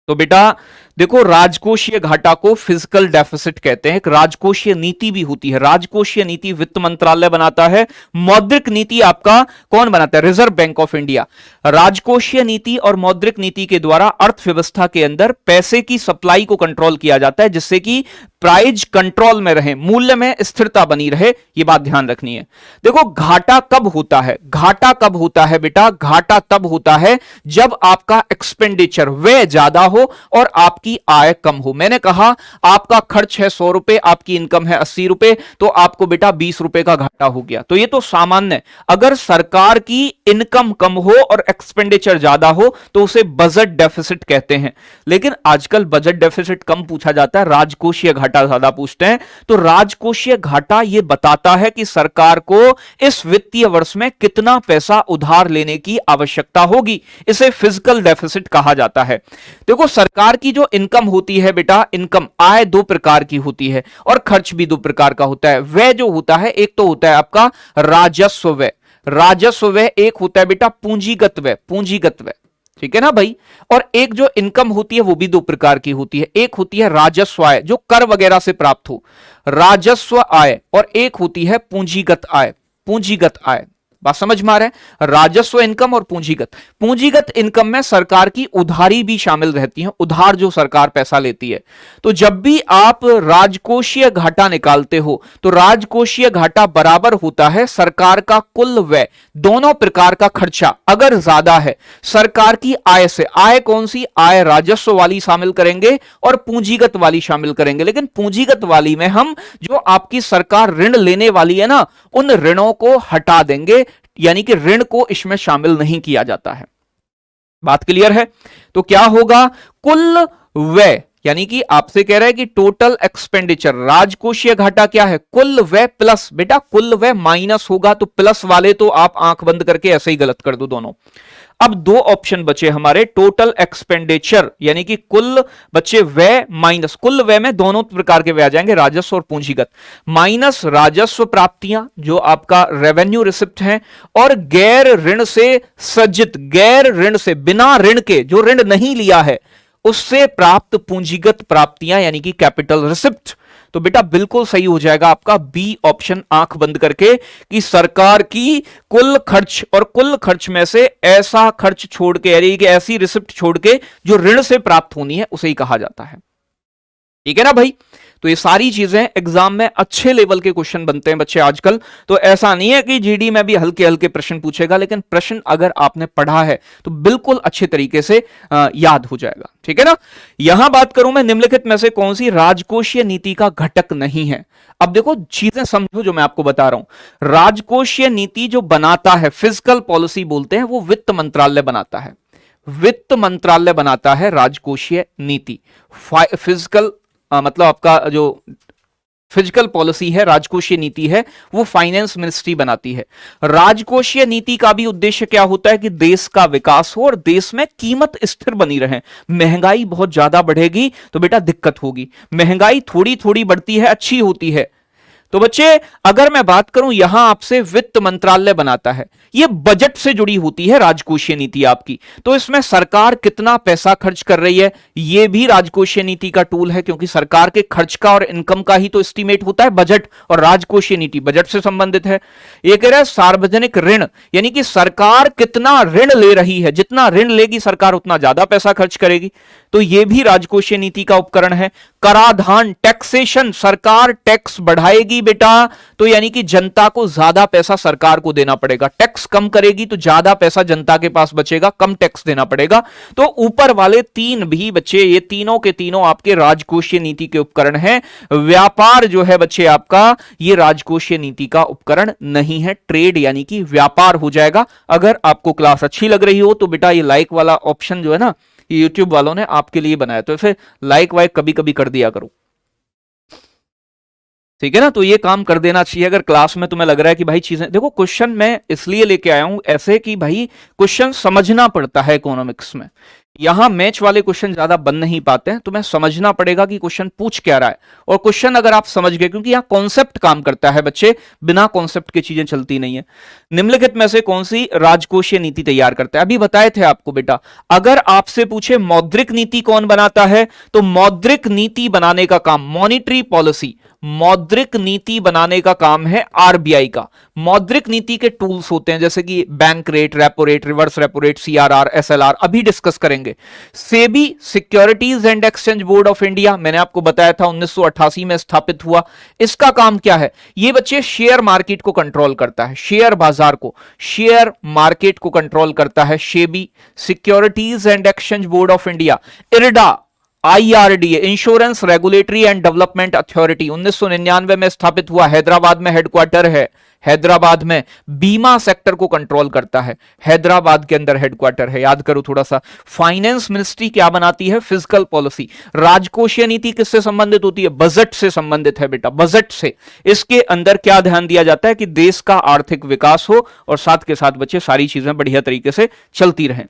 तो बेटा देखो, राजकोषीय घाटा को फिजिकल डेफिसिट कहते हैं। एक राजकोषीय नीति भी होती है, राजकोषीय नीति वित्त मंत्रालय बनाता है। मौद्रिक नीति आपका कौन बनाता है? Reserve bank of India. राजकोषीय नीति और मौद्रिक नीति के द्वारा अर्थव्यवस्था के अंदर पैसे की सप्लाई को कंट्रोल किया जाता है, जिससे कि प्राइस कंट्रोल में रहे, मूल्य में स्थिरता बनी रहे। यह बात ध्यान रखनी है। देखो घाटा कब होता है? घाटा कब होता है बेटा? घाटा तब होता है जब आपका एक्सपेंडिचर, व्यय ज्यादा हो और आप आपकी आय कम हो। मैंने कहा आपका खर्च है 100 रुपए, आपकी इनकम है 80 रुपए, तो आपको बेटा 20 रुपए का घाटा हो गया। तो ये तो सामान्य है। अगर सरकार की इनकम कम हो और एक्सपेंडिचर ज्यादा हो तो उसे बजट डेफिसिट कहते हैं। लेकिन आजकल बजट डेफिसिट कम पूछा जाता है, राजकोषीय घाटा ज्यादा पूछते हैं। तो राजकोषीय घाटा यह बताता है कि सरकार को इस वित्तीय वर्ष में कितना पैसा उधार लेने की आवश्यकता होगी। इसे फिजिकल डेफिसिट कहा जाता है। देखो, सरकार की जो इनकम होती है बेटा, इनकम आय दो प्रकार की होती है और खर्च भी दो प्रकार का होता है। व्यय जो होता है, एक तो होता है आपका राजस्व व्यय। राजस्व व्यय एक होता है बेटा पूंजीगत व्यय, पूंजीगत व्यय, ठीक है ना भाई। और एक जो इनकम होती है वो भी दो प्रकार की होती है। एक होती है राजस्व आय जो कर वगैरह से प्राप्त हो, राजस्व आय, और एक होती है पूंजीगत आय, पूंजीगत आय। बात समझ में आ रहा है? राजस्व इनकम और पूंजीगत। पूंजीगत इनकम में सरकार की उधारी भी शामिल रहती है, उधार जो सरकार पैसा लेती है। तो जब भी आप राजकोषीय घाटा निकालते हो तो राजकोषीय घाटा बराबर होता है सरकार का कुल व्यय, दोनों प्रकार का खर्चा अगर ज्यादा है सरकार की आय से। आय कौन सी? आय राजस्व वाली शामिल करेंगे और पूंजीगत वाली शामिल करेंगे। लेकिन पूंजीगत वाली में हम जो आपकी सरकार ऋण लेने वाली है ना, उन ऋणों को हटा देंगे, यानी कि ऋण को इसमें शामिल नहीं किया जाता है। बात क्लियर है? तो क्या होगा? कुल व्यय, यानी कि आपसे कह रहा है कि टोटल एक्सपेंडिचर, राजकोषीय घाटा क्या है? कुल व्यय प्लस, बेटा कुल व्यय माइनस होगा, तो प्लस वाले तो आप आंख बंद करके ऐसे ही गलत कर दो दोनों। अब दो ऑप्शन बचे हमारे, टोटल एक्सपेंडिचर यानी कि कुल बचे व्यय माइनस, कुल व्यय में दोनों प्रकार के व्यय आ जाएंगे, राजस्व और पूंजीगत, माइनस राजस्व प्राप्तियां जो आपका रेवेन्यू रिसिप्ट है, और गैर ऋण से सज्जित, गैर ऋण से, बिना ऋण के, जो ऋण नहीं लिया है उससे प्राप्त पूंजीगत प्राप्तियां यानी कि कैपिटल रिसिप्ट। तो बेटा बिल्कुल सही हो जाएगा आपका बी ऑप्शन, आंख बंद करके, कि सरकार की कुल खर्च, और कुल खर्च में से ऐसा खर्च छोड़ के, यानी कि ऐसी रिसिप्ट छोड़ के जो ऋण से प्राप्त होनी है उसे ही कहा जाता है। ठीक है ना भाई? तो ये सारी चीजें एग्जाम में अच्छे लेवल के क्वेश्चन बनते हैं बच्चे आजकल। तो ऐसा नहीं है कि जीडी में भी हल्के हल्के प्रश्न पूछेगा, लेकिन प्रश्न अगर आपने पढ़ा है तो बिल्कुल अच्छे तरीके से याद हो जाएगा। ठीक है ना? यहां बात करूं मैं, निम्नलिखित में से कौन सी राजकोषीय नीति का घटक नहीं है? अब देखो चीजें समझो जो मैं आपको बता रहा हूं। राजकोषीय नीति जो बनाता है, फिजिकल पॉलिसी बोलते हैं, वो वित्त मंत्रालय बनाता है। वित्त मंत्रालय बनाता है राजकोषीय नीति। फिजिकल मतलब आपका जो फिजिकल पॉलिसी है, राजकोषीय नीति है, वो फाइनेंस मिनिस्ट्री बनाती है। राजकोषीय नीति का भी उद्देश्य क्या होता है? कि देश का विकास हो और देश में कीमत स्थिर बनी रहे। महंगाई बहुत ज्यादा बढ़ेगी तो बेटा दिक्कत होगी, महंगाई थोड़ी थोड़ी बढ़ती है, अच्छी होती है। तो बच्चे अगर मैं बात करूं, यहां आपसे वित्त मंत्रालय बनाता है, यह बजट से जुड़ी होती है राजकोषीय नीति आपकी। तो इसमें सरकार कितना पैसा खर्च कर रही है यह भी राजकोषीय नीति का टूल है, क्योंकि सरकार के खर्च का और इनकम का ही तो एस्टीमेट होता है बजट, और राजकोषीय नीति बजट से संबंधित है। यह कह रहा है सार्वजनिक ऋण, यानी कि सरकार कितना ऋण ले रही है, जितना ऋण लेगी सरकार उतना ज्यादा पैसा खर्च करेगी, तो यह भी राजकोषीय नीति का उपकरण है। कराधान, टैक्सेशन, सरकार टैक्स बढ़ाएगी बेटा तो यानी कि जनता को ज्यादा पैसा सरकार को देना पड़ेगा, टैक्स कम करेगी तो ज्यादा पैसा जनता के पास बचेगा, कम टैक्स देना पड़ेगा। तो ऊपर वाले तीन भी बच्चे, ये तीनों के तीनों आपके राजकोषीय नीति के उपकरण हैं। व्यापार जो है बच्चे आपका, ये राजकोषीय नीति का उपकरण नहीं है, ट्रेड यानी कि व्यापार हो जाएगा। अगर आपको क्लास अच्छी लग रही हो तो बेटा ये लाइक वाला ऑप्शन जो है ना, ये यूट्यूब वालों ने आपके लिए बनाया, तो फिर लाइक वाइक कभी कभी कर दिया करो, ठीक है ना? तो ये काम कर देना चाहिए अगर क्लास में तुम्हें लग रहा है कि भाई चीजें देखो। क्वेश्चन मैं इसलिए लेके आया हूं ऐसे कि भाई क्वेश्चन समझना पड़ता है इकोनॉमिक्स में। यहां मैच वाले क्वेश्चन ज्यादा बन नहीं पाते हैं, तुम्हें समझना पड़ेगा कि क्वेश्चन पूछ क्या रहा है। और क्वेश्चन अगर आप समझ गए, क्योंकि यहां कॉन्सेप्ट काम करता है बच्चे, बिना कॉन्सेप्ट की चीजें चलती नहीं है। निम्नलिखित में से कौन सी राजकोषीय नीति तैयार करता है? अभी बताए थे आपको बेटा, अगर आपसे पूछे मौद्रिक नीति कौन बनाता है, तो मौद्रिक नीति बनाने का काम, मॉनिटरी पॉलिसी, मौद्रिक नीति बनाने का काम है आरबीआई का। मौद्रिक नीति के टूल्स होते हैं जैसे कि bank rate, repo rate, reverse repo rate, CRR, SLR, अभी डिस्कस करेंगे। SEBI, securities and exchange board of India, मैंने आपको बताया था 1988 में स्थापित हुआ। इसका काम क्या है? ये बच्चे शेयर मार्केट को कंट्रोल करता है, शेयर बाजार को, शेयर मार्केट को कंट्रोल करता है SEBI. Securities and exchange board of India, IRDA, IRDA, insurance regulatory and development authority, 1999 में स्थापित हुआ, हैदराबाद में हेडक्वार्टर है, हैदराबाद में बीमा सेक्टर को कंट्रोल करता है, हैदराबाद के अंदर हेडक्वार्टर है, याद करो थोड़ा सा। फाइनेंस मिनिस्ट्री क्या बनाती है? Physical policy. राजकोषीय नीति किससे संबंधित होती है? बजट से संबंधित है बेटा, बजट से। इसके अंदर क्या ध्यान दिया जाता है कि देश का आर्थिक विकास हो और साथ के साथ बच्चे सारी चीजें बढ़िया तरीके से चलती रहें।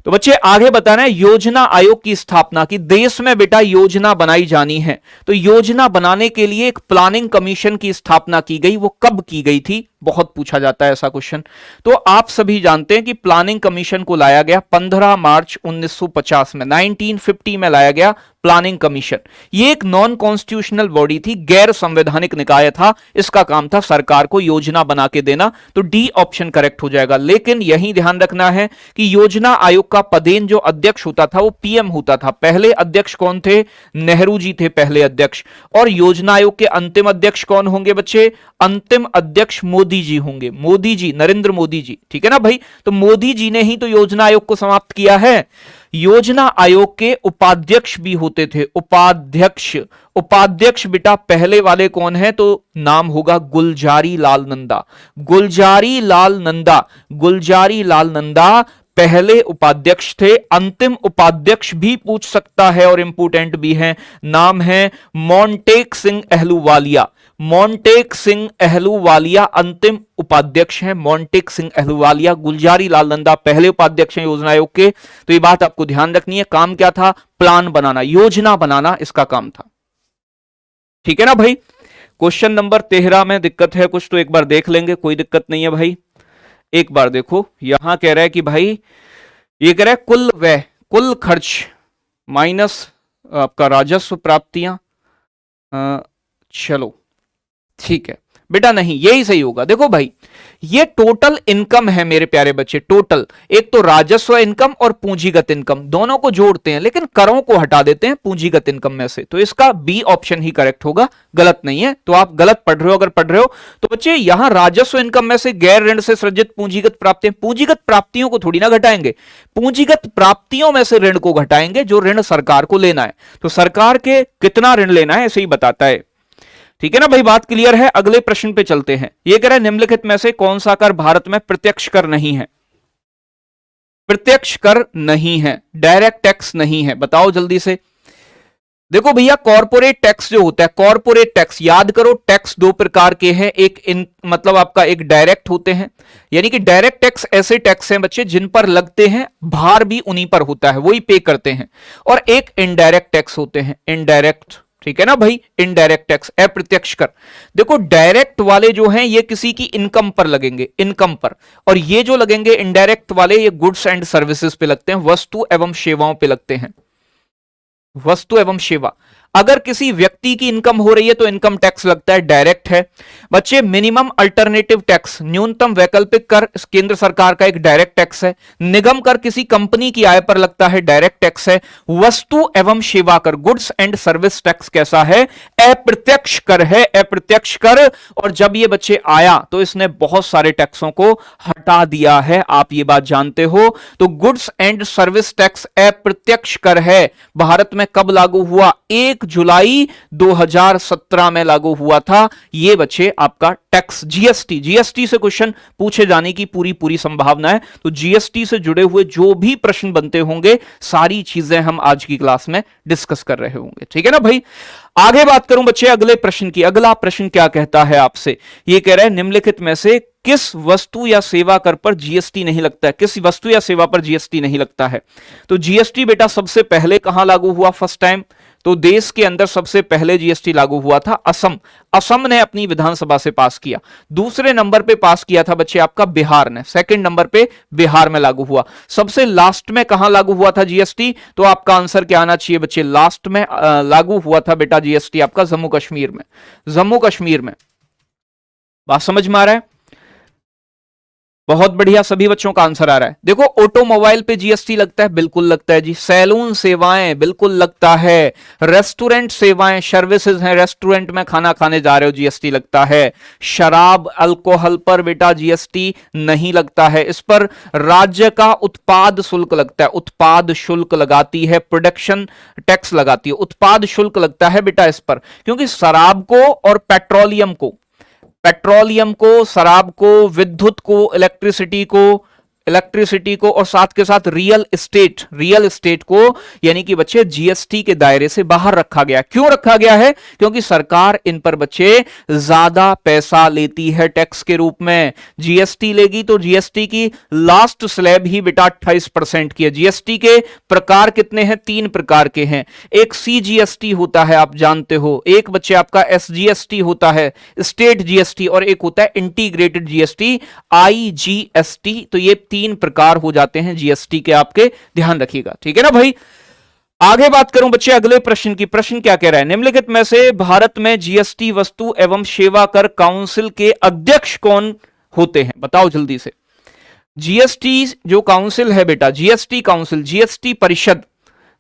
तो बच्चे आगे बताना है योजना आयोग की स्थापना की। देश में बेटा योजना बनाई जानी है, तो योजना बनाने के लिए एक प्लानिंग कमीशन की स्थापना की गई। वो कब की गई थी? बहुत पूछा जाता है ऐसा क्वेश्चन। तो आप सभी जानते हैं कि प्लानिंग कमीशन को लाया गया 15 मार्च 1950 में, 1950 में लाया गया प्लानिंग कमीशन। ये एक नॉन कॉन्स्टिट्यूशनल बॉडी थी, गैर संवैधानिक निकाय था। इसका काम था सरकार को योजना बना के देना, तो डी ऑप्शन करेक्ट हो जाएगा। लेकिन यही ध्यान रखना है कि योजना आयोग का पदेन जो अध्यक्ष होता था वो पीएम होता था। पहले अध्यक्ष कौन थे? नेहरू जी थे पहले अध्यक्ष। और योजना आयोग के अंतिम अध्यक्ष कौन होंगे बच्चे? अंतिम अध्यक्ष मोदी जी होंगे, मोदी जी, नरेंद्र मोदी जी, ठीक है ना भाई। तो मोदी जी ने ही तो योजना आयोग को समाप्त किया है। योजना आयोग के उपाध्यक्ष भी होते थे, उपाध्यक्ष। उपाध्यक्ष बेटा पहले वाले कौन है? तो नाम होगा गुलजारी लाल नंदा, गुलजारी लाल नंदा, गुलजारी लाल नंदा पहले उपाध्यक्ष थे। अंतिम उपाध्यक्ष भी पूछ सकता है और इंपोर्टेंट भी है, नाम है मोंटेक सिंह अहलूवालिया। मोंटेक सिंह अहलूवालिया अंतिम उपाध्यक्ष हैं, मोंटेक सिंह अहलूवालिया। गुलजारी लाल नंदा पहले उपाध्यक्ष हैं योजना आयोग के। तो ये बात आपको ध्यान रखनी है। काम क्या था? प्लान बनाना, योजना बनाना इसका काम था, ठीक है ना भाई। क्वेश्चन नंबर 13 में दिक्कत है कुछ, तो एक बार देख लेंगे, कोई दिक्कत नहीं है भाई। एक बार देखो, यहां कह रहा है कि भाई, ये कह रहा है कुल व्यय, कुल खर्च माइनस आपका राजस्व प्राप्तियां। चलो ठीक है बेटा, नहीं यही सही होगा। देखो भाई, ये टोटल इनकम है मेरे प्यारे बच्चे, टोटल। एक तो राजस्व इनकम और पूंजीगत इनकम, दोनों को जोड़ते हैं, लेकिन करों को हटा देते हैं पूंजीगत इनकम में से। तो इसका बी ऑप्शन ही करेक्ट होगा, गलत नहीं है। तो आप गलत पढ़ रहे हो अगर पढ़ रहे हो तो बच्चे, यहां राजस्व इनकम में से गैर ऋण से सृजित पूंजीगत प्राप्तियां, पूंजीगत प्राप्तियों को थोड़ी ना घटाएंगे, पूंजीगत प्राप्तियों में से ऋण को घटाएंगे, जो ऋण सरकार को लेना है। तो सरकार के कितना ऋण लेना है ऐसे ही बताता है, ठीक है ना भाई। बात क्लियर है। अगले प्रश्न पे चलते हैं। यह कह रहा है निम्नलिखित में से कौन सा कर भारत में प्रत्यक्ष कर नहीं है? प्रत्यक्ष कर नहीं है, डायरेक्ट टैक्स नहीं है, बताओ जल्दी से। देखो भैया, कॉर्पोरेट टैक्स जो होता है, कॉर्पोरेट टैक्स याद करो, टैक्स दो प्रकार के हैं। एक मतलब आपका एक डायरेक्ट होते हैं, यानी कि डायरेक्ट टैक्स ऐसे टैक्स हैं बच्चे जिन पर लगते हैं, भार भी उन्हीं पर होता है, वही पे करते हैं। और एक इनडायरेक्ट टैक्स होते हैं, इनडायरेक्ट, ठीक है ना भाई। इनडायरेक्ट टैक्स, अप्रत्यक्ष कर। देखो डायरेक्ट वाले जो हैं ये किसी की इनकम पर लगेंगे, इनकम पर। और ये जो लगेंगे इनडायरेक्ट वाले, ये गुड्स एंड सर्विसेज पे लगते हैं, वस्तु एवं सेवाओं पे लगते हैं, वस्तु एवं सेवा। अगर किसी व्यक्ति की इनकम हो रही है तो इनकम टैक्स लगता है, डायरेक्ट है बच्चे। मिनिमम अल्टरनेटिव टैक्स, न्यूनतम वैकल्पिक कर, केंद्र सरकार का एक डायरेक्ट टैक्स है। निगम कर किसी कंपनी की आय पर लगता है, डायरेक्ट टैक्स है। वस्तु एवं सेवा कर, गुड्स एंड सर्विस टैक्स कैसा है? अप्रत्यक्ष कर है, अप्रत्यक्ष कर। और जब ये बच्चे आया तो इसने बहुत सारे टैक्सों को हटा दिया है, आप ये बात जानते हो। तो गुड्स एंड सर्विस टैक्स अप्रत्यक्ष कर है। भारत में कब लागू हुआ? 1 जुलाई 2017 में लागू हुआ था। ये बच्चे आपका टैक्स, जीएसटी, जीएसटी से क्वेश्चन पूछे जाने की पूरी संभावना है। तो जीएसटी से जुड़े हुए जो भी प्रश्न बनते होंगे, सारी चीजें हम आज की क्लास में डिस्कस कर रहे होंगे, ठीक है ना भाई। आगे बात करूं बच्चे अगले प्रश्न की। अगला प्रश्न क्या कहता है आपसे? ये कह रहा है निम्नलिखित में से किस वस्तु या सेवा कर पर जीएसटी नहीं लगता है? किस वस्तु या सेवा पर जीएसटी नहीं लगता है? तो जीएसटी बेटा सबसे पहले कहां लागू हुआ फर्स्ट टाइम? तो देश के अंदर सबसे पहले जीएसटी लागू हुआ था असम, असम ने अपनी विधानसभा से पास किया। दूसरे नंबर पे पास किया था बच्चे आपका बिहार ने, सेकंड नंबर पे बिहार में लागू हुआ। सबसे लास्ट में कहां लागू हुआ था जीएसटी? तो आपका आंसर क्या आना चाहिए बच्चे? लास्ट में लागू हुआ था बेटा जीएसटी आपका जम्मू कश्मीर में, जम्मू कश्मीर में। बात समझ में आ रहा है? बहुत बढ़िया, सभी बच्चों का आंसर आ रहा है। देखो, ऑटोमोबाइल पे जीएसटी लगता है, बिल्कुल लगता है जी। सैलून सेवाएं, बिल्कुल लगता है। रेस्टोरेंट सेवाएं, सर्विसेज हैं, रेस्टोरेंट में खाना खाने जा रहे हो, जीएसटी लगता है। शराब अल्कोहल पर बेटा जीएसटी नहीं लगता है। इस पर राज्य का उत्पाद शुल्क लगता है, उत्पाद शुल्क लगाती है, प्रोडक्शन टैक्स लगाती है, उत्पाद शुल्क लगता है बेटा इस पर। क्योंकि शराब को और पेट्रोलियम को, शराब को, विद्युत को, इलेक्ट्रिसिटी को और साथ के साथ रियल एस्टेट को, यानी कि बच्चे जीएसटी के दायरे से बाहर रखा गया। क्यों रखा गया है? क्योंकि सरकार इन पर बच्चे ज्यादा पैसा लेती है टैक्स के रूप में। जीएसटी लेगी तो जीएसटी की लास्ट स्लैब ही बेटा 28% की है। जीएसटी के प्रकार कितने हैं? 3 प्रकार के हैं। एक सीजीएसटी होता है, आप जानते हो। एक बच्चे आपका एसजीएसटी होता है, स्टेट जीएसटी, और एक होता है इंटीग्रेटेड जीएसटी, आईजीएसटी। तो ये 3 प्रकार हो जाते हैं जीएसटी के, आपके ध्यान रखिएगा, ठीक है ना भाई। आगे बात करूं बच्चे अगले प्रश्न की। प्रश्न क्या कह रहा है? निम्नलिखित में से भारत में जीएसटी वस्तु एवं सेवा कर काउंसिल के अध्यक्ष कौन होते हैं? बताओ जल्दी से। जीएसटी जो काउंसिल है बेटा, जीएसटी काउंसिल, जीएसटी परिषद,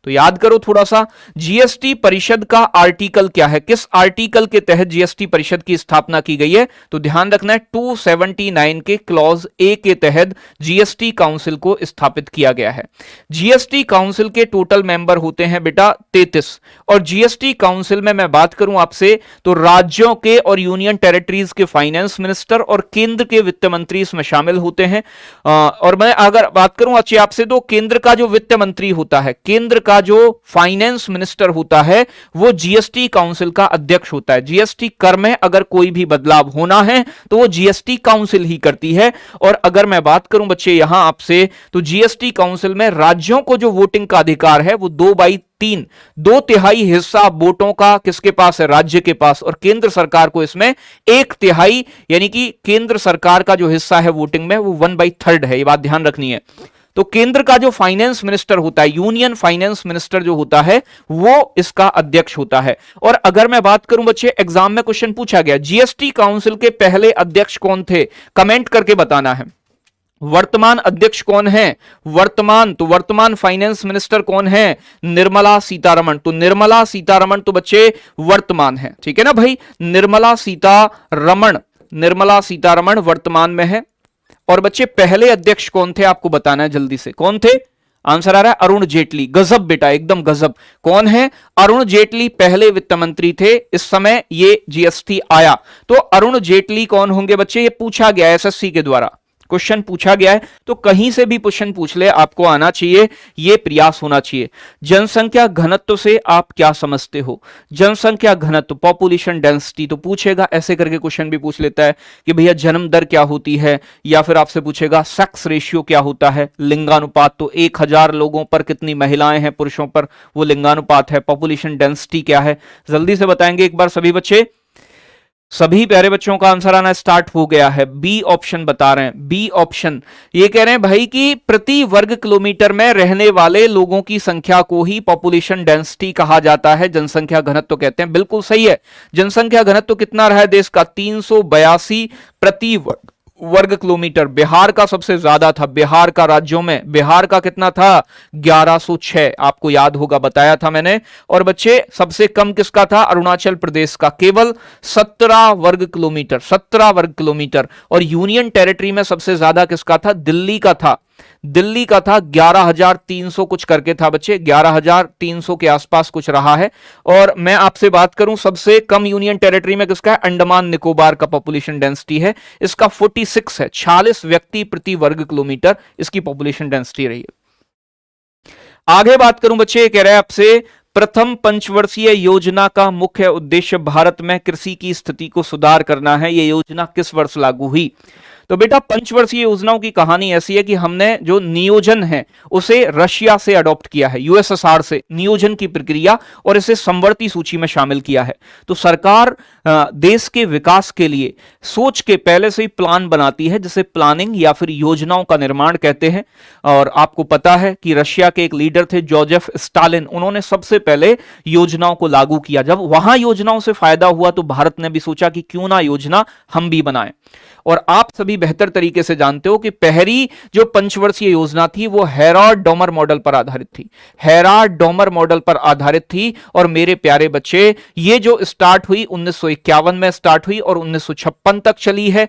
तो याद करो थोड़ा सा, जीएसटी परिषद का आर्टिकल क्या है? किस आर्टिकल के तहत जीएसटी परिषद की स्थापना की गई है? तो ध्यान रखना है 279 के क्लॉज ए के तहत जीएसटी काउंसिल को स्थापित किया गया है। जीएसटी काउंसिल के टोटल मेंबर होते हैं बेटा 33। और जीएसटी काउंसिल में मैं बात करूं आपसे तो राज्यों के और यूनियन टेरिटरीज के फाइनेंस मिनिस्टर और केंद्र के वित्त मंत्री इसमें शामिल होते हैं। और मैं अगर बात करूं अच्छी आपसे तो केंद्र का जो वित्त मंत्री होता है, केंद्र का जो फाइनेंस मिनिस्टर होता है, वो जीएसटी काउंसिल का अध्यक्ष होता है। जीएसटी कर में अगर कोई भी बदलाव होना है तो वो जीएसटी काउंसिल ही करती है। और अगर मैं बात करूं बच्चे यहां आपसे तो जीएसटी काउंसिल में राज्यों को जो वोटिंग का अधिकार है वो 2/3, 2/3 हिस्सा वोटों का किसके पास है? राज्य के पास। और केंद्र सरकार को इसमें 1/3, यानी कि केंद्र सरकार का जो हिस्सा है वोटिंग में वो 1/3 है। ये बात ध्यान रखनी है। तो केंद्र का जो फाइनेंस मिनिस्टर होता है, यूनियन फाइनेंस मिनिस्टर जो होता है, वो इसका अध्यक्ष होता है। और अगर मैं बात करूं बच्चे, एग्जाम में क्वेश्चन पूछा गया जीएसटी काउंसिल के पहले अध्यक्ष कौन थे? कमेंट करके बताना है। वर्तमान अध्यक्ष कौन है? वर्तमान फाइनेंस मिनिस्टर कौन है? निर्मला सीतारमण। तो निर्मला सीतारमण तो बच्चे वर्तमान है, ठीक है ना भाई। निर्मला सीतारमण वर्तमान में है। और बच्चे पहले अध्यक्ष कौन थे आपको बताना है जल्दी से। कौन थे? आंसर आ रहा है अरुण जेटली। गजब बेटा, एकदम गजब। कौन है? अरुण जेटली पहले वित्त मंत्री थे इस समय ये जीएसटी आया। तो अरुण जेटली कौन होंगे बच्चे? ये पूछा गया एसएससी के द्वारा, क्वेश्चन पूछा गया है। तो कहीं से भी क्वेश्चन पूछ ले, आपको आना चाहिए, यह प्रयास होना चाहिए। जनसंख्या घनत्व से आप क्या समझते हो? जनसंख्या घनत्व, पॉपुलेशन डेंसिटी, तो पूछेगा ऐसे करके क्वेश्चन भी पूछ लेता है कि भैया जन्म दर क्या होती है, या फिर आपसे पूछेगा सेक्स रेशियो क्या होता है, लिंगानुपात, तो 1000 लोगों पर कितनी महिलाएं हैं, पुरुषों पर वो लिंगानुपात है। पॉपुलेशन डेंसिटी क्या है? जल्दी से बताएंगे एक बार सभी बच्चे। सभी प्यारे बच्चों का आंसर आना स्टार्ट हो गया है। बी ऑप्शन बता रहे हैं, बी ऑप्शन। ये कह रहे हैं भाई कि प्रति वर्ग किलोमीटर में रहने वाले लोगों की संख्या को ही पॉपुलेशन डेंसिटी कहा जाता है, जनसंख्या घनत्व कहते हैं। बिल्कुल सही है। जनसंख्या घनत्व कितना रहा है देश का? 382 प्रति वर्ग किलोमीटर। बिहार का सबसे ज्यादा था, बिहार का राज्यों में बिहार का कितना था? 1106, आपको याद होगा, बताया था मैंने। और बच्चे सबसे कम किसका था? अरुणाचल प्रदेश का, केवल 17 वर्ग किलोमीटर, 17 वर्ग किलोमीटर। और यूनियन टेरिटरी में सबसे ज्यादा किसका था? दिल्ली का था। दिल्ली का था 11,300 कुछ करके था बच्चे, 11,300 के आसपास कुछ रहा है। और मैं आपसे बात करूं सबसे कम यूनियन टेरिटरी में किसका है? अंडमान निकोबार का पॉपुलेशन डेंसिटी है, इसका 46 है, 46 व्यक्ति प्रति वर्ग किलोमीटर इसकी पॉपुलेशन डेंसिटी रही है। आगे बात करूं बच्चे, कह रहे हैं आपसे प्रथम पंचवर्षीय योजना का मुख्य उद्देश्य भारत में कृषि की स्थिति को सुधार करना है। यह योजना किस वर्ष लागू हुई? तो बेटा पंचवर्षीय योजनाओं की कहानी ऐसी है कि हमने जो नियोजन है उसे रशिया से अडॉप्ट किया है, यूएसएसआर से नियोजन की प्रक्रिया, और इसे समवर्ती सूची में शामिल किया है। तो सरकार देश के विकास के लिए सोच के पहले से ही प्लान बनाती है, जिसे प्लानिंग या फिर योजनाओं का निर्माण कहते हैं। और आपको पता है कि रशिया के एक लीडर थे जोसेफ स्टालिन, उन्होंने सबसे पहले योजनाओं को लागू किया। जब वहां योजनाओं से फायदा हुआ तो भारत ने भी सोचा कि क्यों ना योजना हम भी बनाएं। और आप सभी बेहतर तरीके से जानते हो कि पहली जो पंचवर्षीय योजना थी वो हेराल्ड डॉमर मॉडल पर आधारित थी, हेराल्ड डॉमर मॉडल पर आधारित थी। और मेरे प्यारे बच्चे, ये जो स्टार्ट हुई 1951 में स्टार्ट हुई और 1956 तक चली है,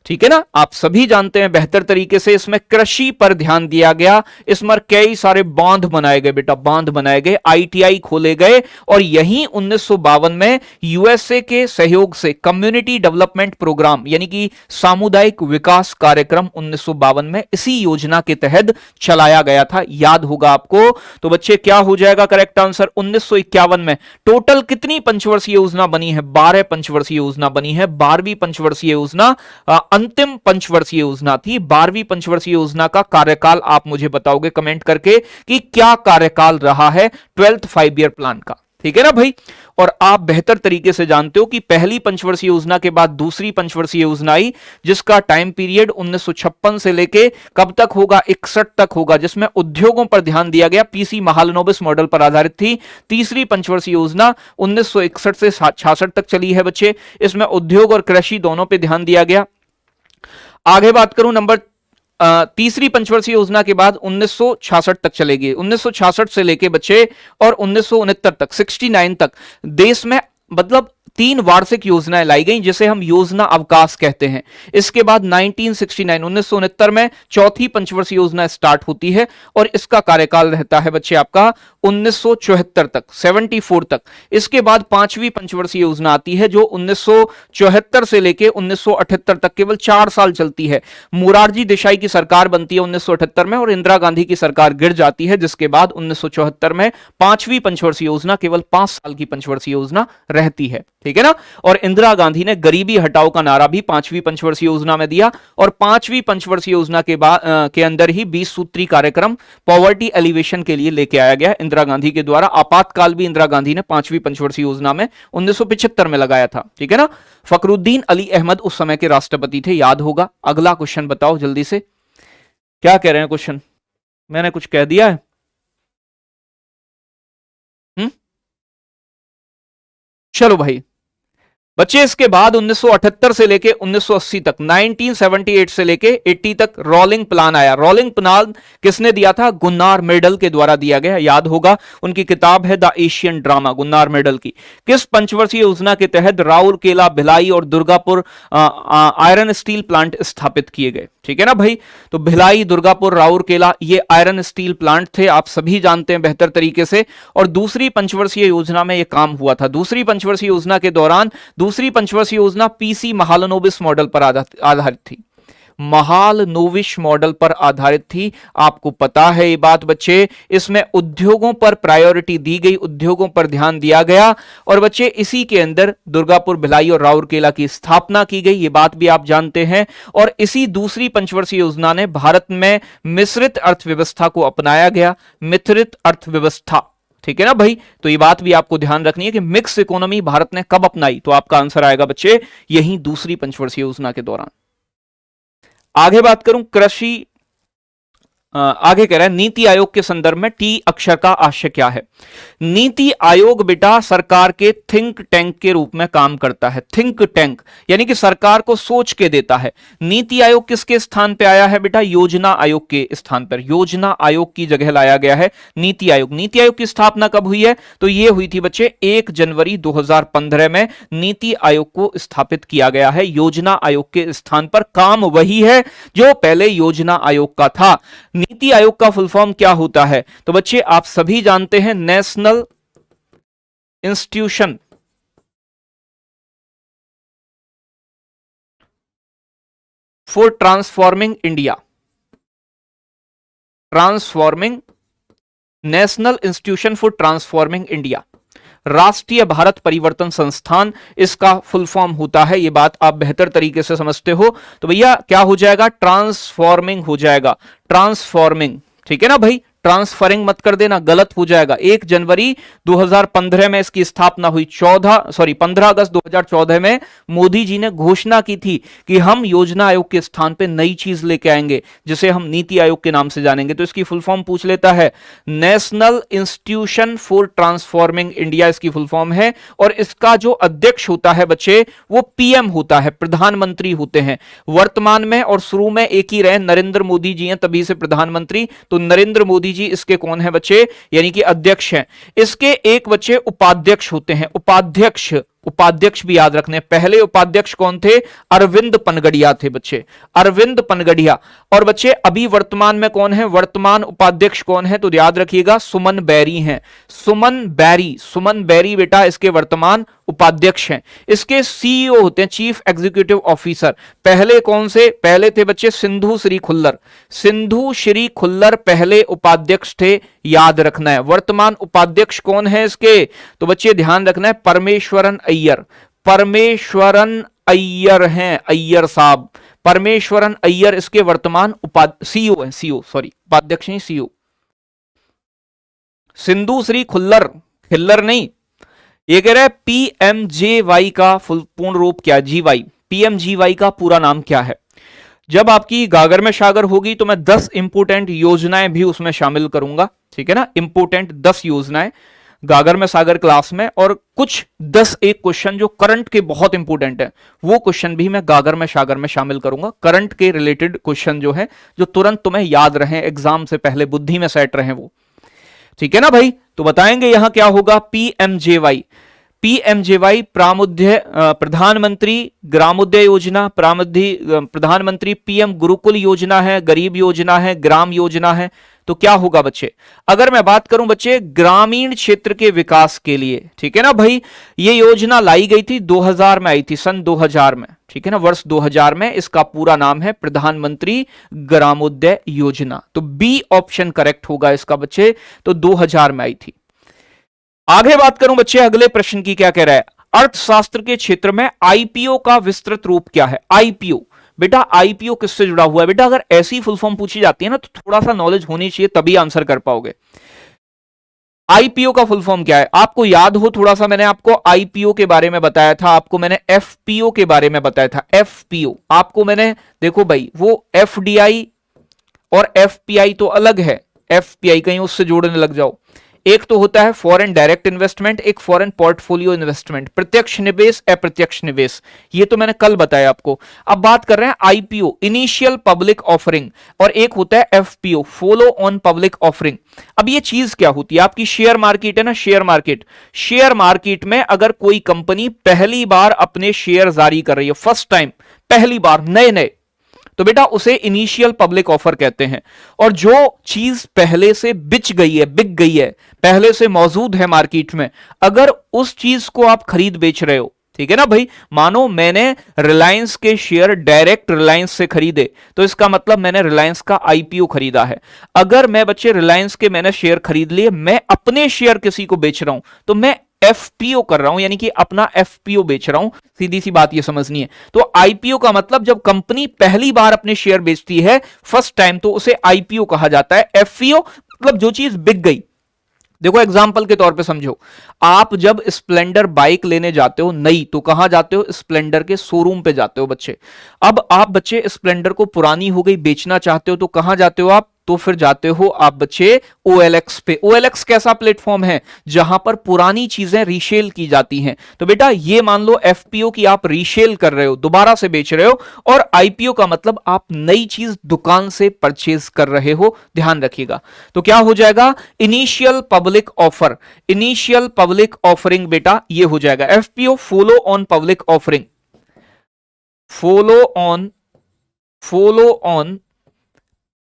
ठीक है ना। आप सभी जानते हैं बेहतर तरीके से इसमें कृषि पर ध्यान दिया गया, इसमें कई सारे बांध बनाए गए बेटा, बांध बनाए गए, आईटीआई खोले गए। और यहीं 1952 में यूएसए के सहयोग से कम्युनिटी डेवलपमेंट प्रोग्राम यानी कि सामुदायिक विकास कार्यक्रम 1952 में इसी योजना के तहत चलाया गया था, याद होगा आपको। तो बच्चे क्या हो जाएगा करेक्ट आंसर? 1951 में टोटल कितनी पंचवर्षीय योजना बनी है? 12 पंचवर्षीय योजना बनी है। 12वीं पंचवर्षीय योजना अंतिम पंचवर्षीय योजना थी। 12वीं पंचवर्षीय योजना का कार्यकाल आप मुझे बताओगे कमेंट करके कि क्या कार्यकाल रहा है 12th 5 ईयर प्लान का, ठीक है ना भाई। और आप बेहतर तरीके से जानते हो कि पहली पंचवर्षीय योजना के बाद दूसरी पंचवर्षीय योजना आई, जिसका टाइम पीरियड 1956 से लेके कब तक होगा? 61 तक होगा, जिसमें उद्योगों पर ध्यान दिया गया, पीसी महालनोबिस मॉडल पर आधारित थी। तीसरी पंचवर्षीय योजना 1961 से 66 तक चली है बच्चे, इसमें उद्योग और कृषि दोनों पर ध्यान दिया गया। आगे बात करूं नंबर तीसरी पंचवर्षीय योजना के बाद 1966 तक चलेगी। 1966 से लेके बच्चे और 1969 तक 69 तक देश में मतलब 3 वार्षिक योजनाएं लाई गई, जिसे हम योजना अवकाश कहते हैं। इसके बाद 1969 में चौथी पंचवर्षीय योजना स्टार्ट होती है और इसका कार्यकाल रहता है बच्चे आपका 1974 तक, 74 तक। इसके बाद पांचवी पंचवर्षीय योजना आती है जो 1974 से लेके 1978 तक केवल 4 साल चलती है। मोरारजी देसाई की सरकार बनती है 1978 में और इंदिरा गांधी की सरकार गिर जाती है, जिसके बाद 1974 में पांचवी पंचवर्षीय योजना केवल 5 साल की पंचवर्षीय योजना रहती है, ठीक है ना। और इंदिरा गांधी ने गरीबी हटाओ का नारा भी पांचवी पंचवर्षीय योजना में दिया और पांचवी पंचवर्षीय योजना के अंदर ही 20 सूत्री कार्यक्रम पॉवर्टी एलिवेशन के लिए लेके आया गया इंदिरा गांधी के द्वारा। आपातकाल भी इंदिरा गांधी ने पांचवी पंचवर्षीय योजना में 1975 में लगाया था, ठीक है ना। फखरुद्दीन अली अहमद उस समय के राष्ट्रपति थे, याद होगा। अगला क्वेश्चन बताओ जल्दी से, क्या कह रहे हैं क्वेश्चन? मैंने कुछ कह दिया है? चलो भाई बच्चे, इसके बाद 1978 से लेके 1980 तक, 1978 से लेके 80 तक रोलिंग प्लान आया। रोलिंग प्लान किसने दिया था? गुन्नार मेडल के द्वारा दिया गया, याद होगा। उनकी किताब है the Asian drama, Gunnar Myrdal की। किस पंचवर्षीय योजना के तहत राउरकेला, भिलाई और दुर्गापुर आयरन स्टील प्लांट स्थापित किए गए, ठीक है ना भाई। तो भिलाई, दुर्गापुर, राउरकेला ये आयरन स्टील प्लांट थे, आप सभी जानते हैं बेहतर तरीके से। और दूसरी पंचवर्षीय योजना में यह काम हुआ था। दूसरी पंचवर्षीय योजना के दौरान दूसरी पंचवर्षीय योजना पीसी महालनोबिस मॉडल पर आधारित थी, महालनोबिस मॉडल पर आधारित थी। आपको पता है ये बात बच्चे, इसमें उद्योगों पर प्रायोरिटी दी गई, उद्योगों पर ध्यान दिया गया। और बच्चे इसी के अंदर दुर्गापुर, भिलाई और राउरकेला की स्थापना की गई, ये बात भी आप जानते हैं। और इसी दूसरी पंचवर्षीय योजना ने भारत में मिश्रित अर्थव्यवस्था को अपनाया गया, मिश्रित अर्थव्यवस्था, ठीक है ना भाई। तो ये बात भी आपको ध्यान रखनी है कि मिक्स इकोनॉमी भारत ने कब अपनाई, तो आपका आंसर आएगा बच्चे यही दूसरी पंचवर्षीय योजना के दौरान। आगे बात करूं कृषि, आगे कह रहा है नीति आयोग के संदर्भ में टी अक्षर का आशय क्या है? नीति आयोग बेटा सरकार के थिंक टैंक के रूप में काम करता है। थिंक टैंक यानी कि सरकार को सोच के देता है। नीति आयोग किसके स्थान पे आया है बेटा? योजना आयोग के स्थान पर, योजना आयोग की जगह लाया गया है नीति आयोग। नीति आयोग की स्थापना कब हुई है? तो यह हुई थी बच्चे 1 जनवरी 2015 में नीति आयोग को स्थापित किया गया है। योजना आयोग के स्थान पर काम वही है जो पहले योजना आयोग का था। नीति आयोग का फुल फॉर्म क्या होता है? तो बच्चे आप सभी जानते हैं national institution for transforming India, transforming, national institution for transforming India, राष्ट्रीय भारत परिवर्तन संस्थान इसका फुल फॉर्म होता है। यह बात आप बेहतर तरीके से समझते हो। तो भैया क्या हो जाएगा? ट्रांसफॉर्मिंग हो जाएगा, ट्रांसफॉर्मिंग, ठीक है ना भाई, ट्रांसफरिंग मत कर देना, गलत हो जाएगा। 1 जनवरी 2015 में इसकी स्थापना हुई। 15 अगस्त 2014 में मोदी जी ने घोषणा की थी कि हम योजना आयोग के स्थान पे नई चीज लेके आएंगे जिसे हम नीति आयोग के नाम से जानेंगे। तो इसकी फुल फॉर्म पूछ लेता है, national institution for transforming India इसकी फुल फॉर्म है। और इसका जो अध्यक्ष होता है बच्चे वो पीएम होता है, प्रधानमंत्री होते हैं। वर्तमान में और शुरू में एक ही रहे, नरेंद्र मोदी जी हैं तभी से प्रधानमंत्री। तो नरेंद्र मोदी जी इसके कौन है बच्चे, यानी कि अध्यक्ष हैं। इसके एक बच्चे उपाध्यक्ष होते हैं, उपाध्यक्ष भी याद रखने। पहले उपाध्यक्ष कौन थे, अरविंद पनगड़िया थे बच्चे, अरविंद पनगड़िया। और बच्चे अभी वर्तमान में कौन है, वर्तमान उपाध्यक्ष कौन है, तो याद रखिएगा सुमन बैरी हैं, सुमन बैरी बेटा इसके वर्तमान उपाध्यक्ष हैं। इसके सीईओ होते हैं, चीफ एग्जीक्यूटिव ऑफिसर। पहले कौन से, पहले थे बच्चे सिंधु श्री खुल्लर पहले उपाध्यक्ष थे, याद रखना है। वर्तमान उपाध्यक्ष कौन है इसके, तो बच्चे ध्यान रखना है परमेश्वरन अय्यर हैं, अय्यर साहब, परमेश्वरन अय्यर इसके वर्तमान सीईओ हैं, उपाध्यक्ष नहीं, सीईओ। सिंधु श्री खिल्लर नहीं, ये कह रहा है पीएमजेवाई का पूर्ण रूप क्या, जीवाई, पीएमजीवाई का पूरा नाम क्या है। जब आपकी गागर में सागर होगी तो मैं 10 इंपोर्टेंट योजनाएं भी उसमें शामिल करूंगा, ठीक है ना। इंपोर्टेंट 10 योजनाएं गागर में सागर क्लास में, और कुछ 10 एक क्वेश्चन जो करंट के बहुत इंपोर्टेंट है वो क्वेश्चन भी मैं गागर में सागर में शामिल करूंगा। करंट के रिलेटेड क्वेश्चन जो है, जो तुरंत तुम्हें याद रहे, एग्जाम से पहले बुद्धि में सेट रहे वो, ठीक है ना भाई। तो बताएंगे यहां क्या होगा, पीएमजेवाई प्रधानमंत्री ग्रामोदय योजना, प्रधानमंत्री पीएम गुरुकुल योजना है, गरीब योजना है, ग्राम योजना है। तो क्या होगा बच्चे, अगर मैं बात करूं बच्चे ग्रामीण क्षेत्र के विकास के लिए, ठीक है ना भाई, ये योजना लाई गई थी 2000 में, आई थी सन 2000 में, ठीक है ना, वर्ष 2000 में। इसका पूरा नाम है प्रधानमंत्री ग्रामोदय योजना। तो बी ऑप्शन करेक्ट होगा इसका बच्चे, तो 2000 में आई थी। आगे बात करूं बच्चे अगले प्रश्न की, क्या कह रहा है, अर्थशास्त्र के क्षेत्र में आईपीओ का विस्तृत रूप क्या है। आईपीओ बेटा, आईपीओ किससे जुड़ा हुआ है बेटा, अगर ऐसी फुल फॉर्म पूछी जाती है ना तो थोड़ा सा नॉलेज होनी चाहिए तभी आंसर कर पाओगे। आईपीओ का फुल फॉर्म क्या है, आपको याद हो थोड़ा सा, मैंने आपको आईपीओ के बारे में बताया था, आपको मैंने एफपीओ के बारे में बताया था। एफपीओ आपको मैंने, देखो भाई, वो एफडीआई और एफपीआई तो अलग है, एफपीआई कहीं उससे जोड़ने लग जाओ। एक तो होता है फॉरेन डायरेक्ट इन्वेस्टमेंट, एक फॉरेन पोर्टफोलियो इन्वेस्टमेंट, प्रत्यक्ष निवेश अप्रत्यक्ष निवेश, ये तो मैंने कल बताया आपको। अब बात कर रहे हैं आईपीओ, इनिशियल पब्लिक ऑफरिंग, और एक होता है FPO, follow on public offering. अब ये चीज क्या होती है, आपकी शेयर मार्केट है ना, शेयर मार्केट में अगर कोई कंपनी पहली बार अपने शेयर जारी कर रही है, फर्स्ट टाइम, पहली बार नए, तो बेटा उसे इनिशियल पब्लिक ऑफर कहते हैं। और जो चीज पहले से बिक गई है, पहले से मौजूद है मार्केट में, अगर उस चीज को आप खरीद बेच रहे हो, ठीक है ना भाई, मानो मैंने रिलायंस के शेयर डायरेक्ट रिलायंस से खरीदे, तो इसका मतलब मैंने रिलायंस का आईपीओ खरीदा है। अगर मैं बच्चे रिलायंस के मैंने शेयर खरीद लिए, मैं अपने शेयर किसी को बेच रहा हूं, तो मैं एफपीओ कर रहा हूं, यानी कि अपना एफपीओ बेच रहा हूं। सीधी सी बात ये समझनी है। तो आईपीओ का मतलब जब कंपनी पहली बार अपने शेयर बेचती है फर्स्ट टाइम, तो उसे आईपीओ कहा जाता है। एफपीओ मतलब जो चीज बिक गई। देखो एग्जाम्पल के तौर पे समझो, आप जब स्प्लेंडर बाइक लेने जाते हो नई, तो कहां जाते हो, स्प्लेंडर के शोरूम पे जाते हो बच्चे। अब आप बच्चे स्प्लेंडर को पुरानी हो गई बेचना चाहते हो, तो कहां जाते हो आप, तो फिर जाते हो आप बच्चे OLX पे। OLX कैसा प्लेटफॉर्म है, जहां पर पुरानी चीजें रीसेल की जाती हैं। तो बेटा ये मान लो एफपीओ की आप रीसेल कर रहे हो, दोबारा से बेच रहे हो, और आईपीओ का मतलब आप नई चीज दुकान से परचेज कर रहे हो, ध्यान रखिएगा। तो क्या हो जाएगा, initial public offer, initial public offering बेटा ये हो जाएगा FPO, follow on public offering, follow on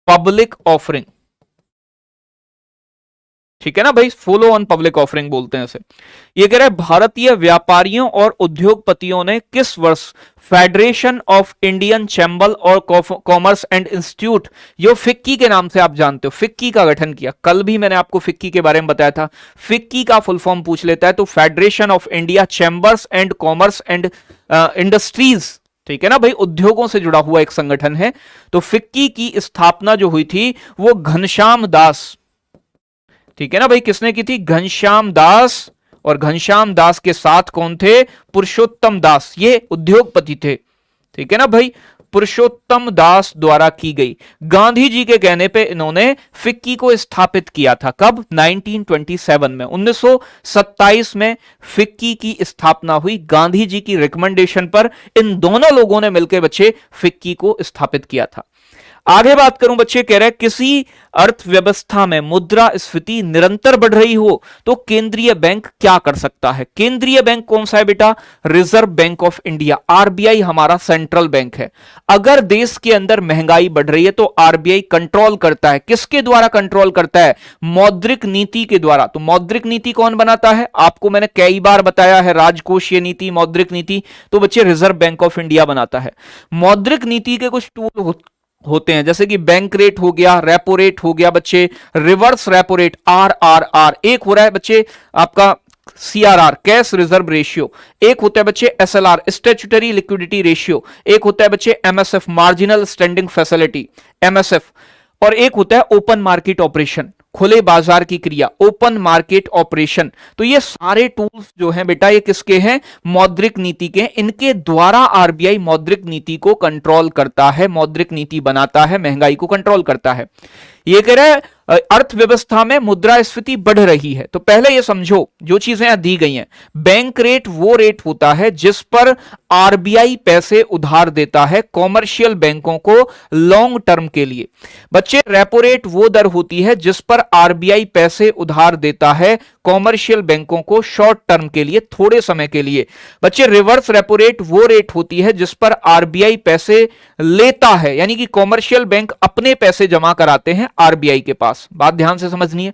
public offering, ठीक है ना भाई, फॉलो ऑन पब्लिक ऑफरिंग बोलते हैं इसे। ये कह रहा है भारतीय व्यापारियों और उद्योगपतियों ने किस वर्ष फेडरेशन ऑफ इंडियन चैम्बर और कॉमर्स एंड इंस्टीट्यूट, जो फिक्की के नाम से आप जानते हो, फिक्की का गठन किया। कल भी मैंने आपको फिक्की के बारे में बताया था। फिक्की का फुल फॉर्म पूछ लेता है तो federation of India chambers and commerce and industries, ठीक है ना भाई, उद्योगों से जुड़ा हुआ एक संगठन है। तो फिक्की की स्थापना जो हुई थी वो घनश्याम दास ठीक है ना भाई, किसने की थी? घनश्याम दास, और घनश्याम दास के साथ कौन थे? पुरुषोत्तम दास, ये उद्योगपति थे। ठीक है ना भाई, पुरुषोत्तम दास द्वारा की गई। गांधी जी के कहने पे इन्होंने फिक्की को स्थापित किया था। कब? 1927 में, 1927 में फिक्की की स्थापना हुई। गांधी जी की रिकमेंडेशन पर इन दोनों लोगों ने मिलकर बच्चे फिक्की को स्थापित किया था। आगे बात करूं बच्चे, कह रहे किसी अर्थव्यवस्था में मुद्रास्फीति निरंतर बढ़ रही हो तो केंद्रीय बैंक क्या कर सकता है? केंद्रीय बैंक कौन सा है बेटा? Reserve bank of India, RBI हमारा सेंट्रल बैंक है। अगर देश के अंदर महंगाई बढ़ रही है तो आरबीआई कंट्रोल करता है। किसके द्वारा कंट्रोल करता है? मौद्रिक नीति के द्वारा। तो मौद्रिक नीति कौन बनाता है? आपको मैंने कई बार बताया है, राजकोषीय नीति, मौद्रिक नीति, तो बच्चे रिजर्व बैंक ऑफ इंडिया बनाता है। मौद्रिक नीति के कुछ टूल होते हैं, जैसे कि बैंक रेट हो गया, रेपो रेट हो गया बच्चे, रिवर्स रेपो रेट आरआरआर, एक हो रहा है बच्चे आपका सीआरआर, कैश रिजर्व रेशियो, एक होता है बच्चे एसएलआर, स्टैट्यूटरी लिक्विडिटी रेशियो, एक होता है बच्चे MSF, marginal standing facility, MSF, और एक होता है ओपन मार्केट ऑपरेशन, खुले बाजार की क्रिया, ओपन मार्केट ऑपरेशन। तो ये सारे टूल्स जो हैं बेटा, ये किसके हैं? मौद्रिक नीति के। इनके द्वारा आरबीआई मौद्रिक नीति को कंट्रोल करता है, मौद्रिक नीति बनाता है, महंगाई को कंट्रोल करता है। ये कह रहे हैं अर्थव्यवस्था में मुद्रास्फीति बढ़ रही है। तो पहले ये समझो जो चीजें दी गई हैं, बैंक रेट वो रेट होता है जिस पर आरबीआई पैसे उधार देता है कॉमर्शियल बैंकों को लॉन्ग टर्म के लिए। बच्चे रेपो रेट वो दर होती है जिस पर आरबीआई पैसे उधार देता है कॉमर्शियल बैंकों को शॉर्ट टर्म के लिए, थोड़े समय के लिए। बच्चे रिवर्स रेपो रेट वो रेट होती है जिस पर आरबीआई पैसे लेता है, यानी कि कॉमर्शियल बैंक अपने पैसे जमा कराते हैं आरबीआई के पास। बात ध्यान से समझनी है।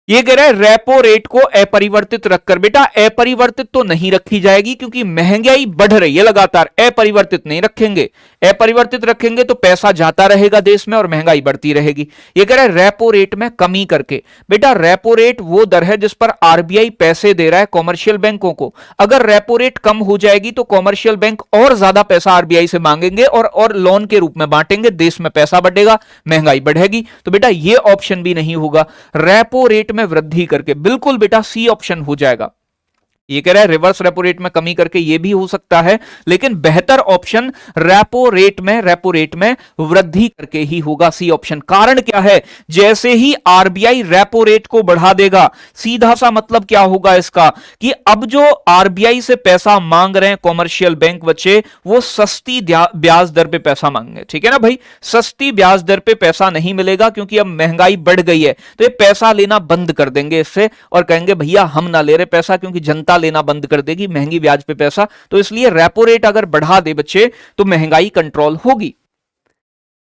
ये कह रहा है रेपो रेट को अपरिवर्तित रखकर। बेटा अपरिवर्तित तो नहीं रखी जाएगी क्योंकि महंगाई बढ़ रही है लगातार, अपरिवर्तित नहीं रखेंगे। अपरिवर्तित रखेंगे तो पैसा जाता रहेगा देश में और महंगाई बढ़ती रहेगी। ये कह रहा है रेपो रेट में कमी करके। बेटा रेपो रेट वो दर है जिस पर आरबीआई पैसे दे रहा है कॉमर्शियल बैंकों को। अगर रेपो रेट कम हो जाएगी तो कॉमर्शियल बैंक और ज्यादा पैसा आरबीआई से मांगेंगे और लोन के रूप में बांटेंगे, देश में पैसा बढ़ेगा, महंगाई बढ़ेगी। तो बेटा ये ऑप्शन भी नहीं होगा, रेपो रेट में वृद्धि करके। बिल्कुल बेटा सी ऑप्शन हो जाएगा। ये कह रहा है रिवर्स रेपो रेट में कमी करके, ये भी हो सकता है, लेकिन बेहतर ऑप्शन रेपो रेट में वृद्धि करके ही होगा, सी ऑप्शन। कारण क्या है? जैसे ही आरबीआई रेपो रेट को बढ़ा देगा, सीधा सा मतलब क्या होगा इसका कि अब जो आरबीआई से पैसा मांग रहे हैं कॉमर्शियल बैंक बच्चे, वो सस्ती ब्याज दर पे पैसा मांगेंगे। ठीक है ना भाई, सस्ती ब्याज दर पे पैसा नहीं मिलेगा क्योंकि अब महंगाई बढ़ गई है, तो ये पैसा लेना बंद कर देंगे इससे और कहेंगे भैया हम ना ले रहे पैसा, क्योंकि जनता लेना बंद कर देगी महंगी ब्याज पे पैसा। तो इसलिए रेपो रेट अगर बढ़ा दे बच्चे तो महंगाई कंट्रोल होगी।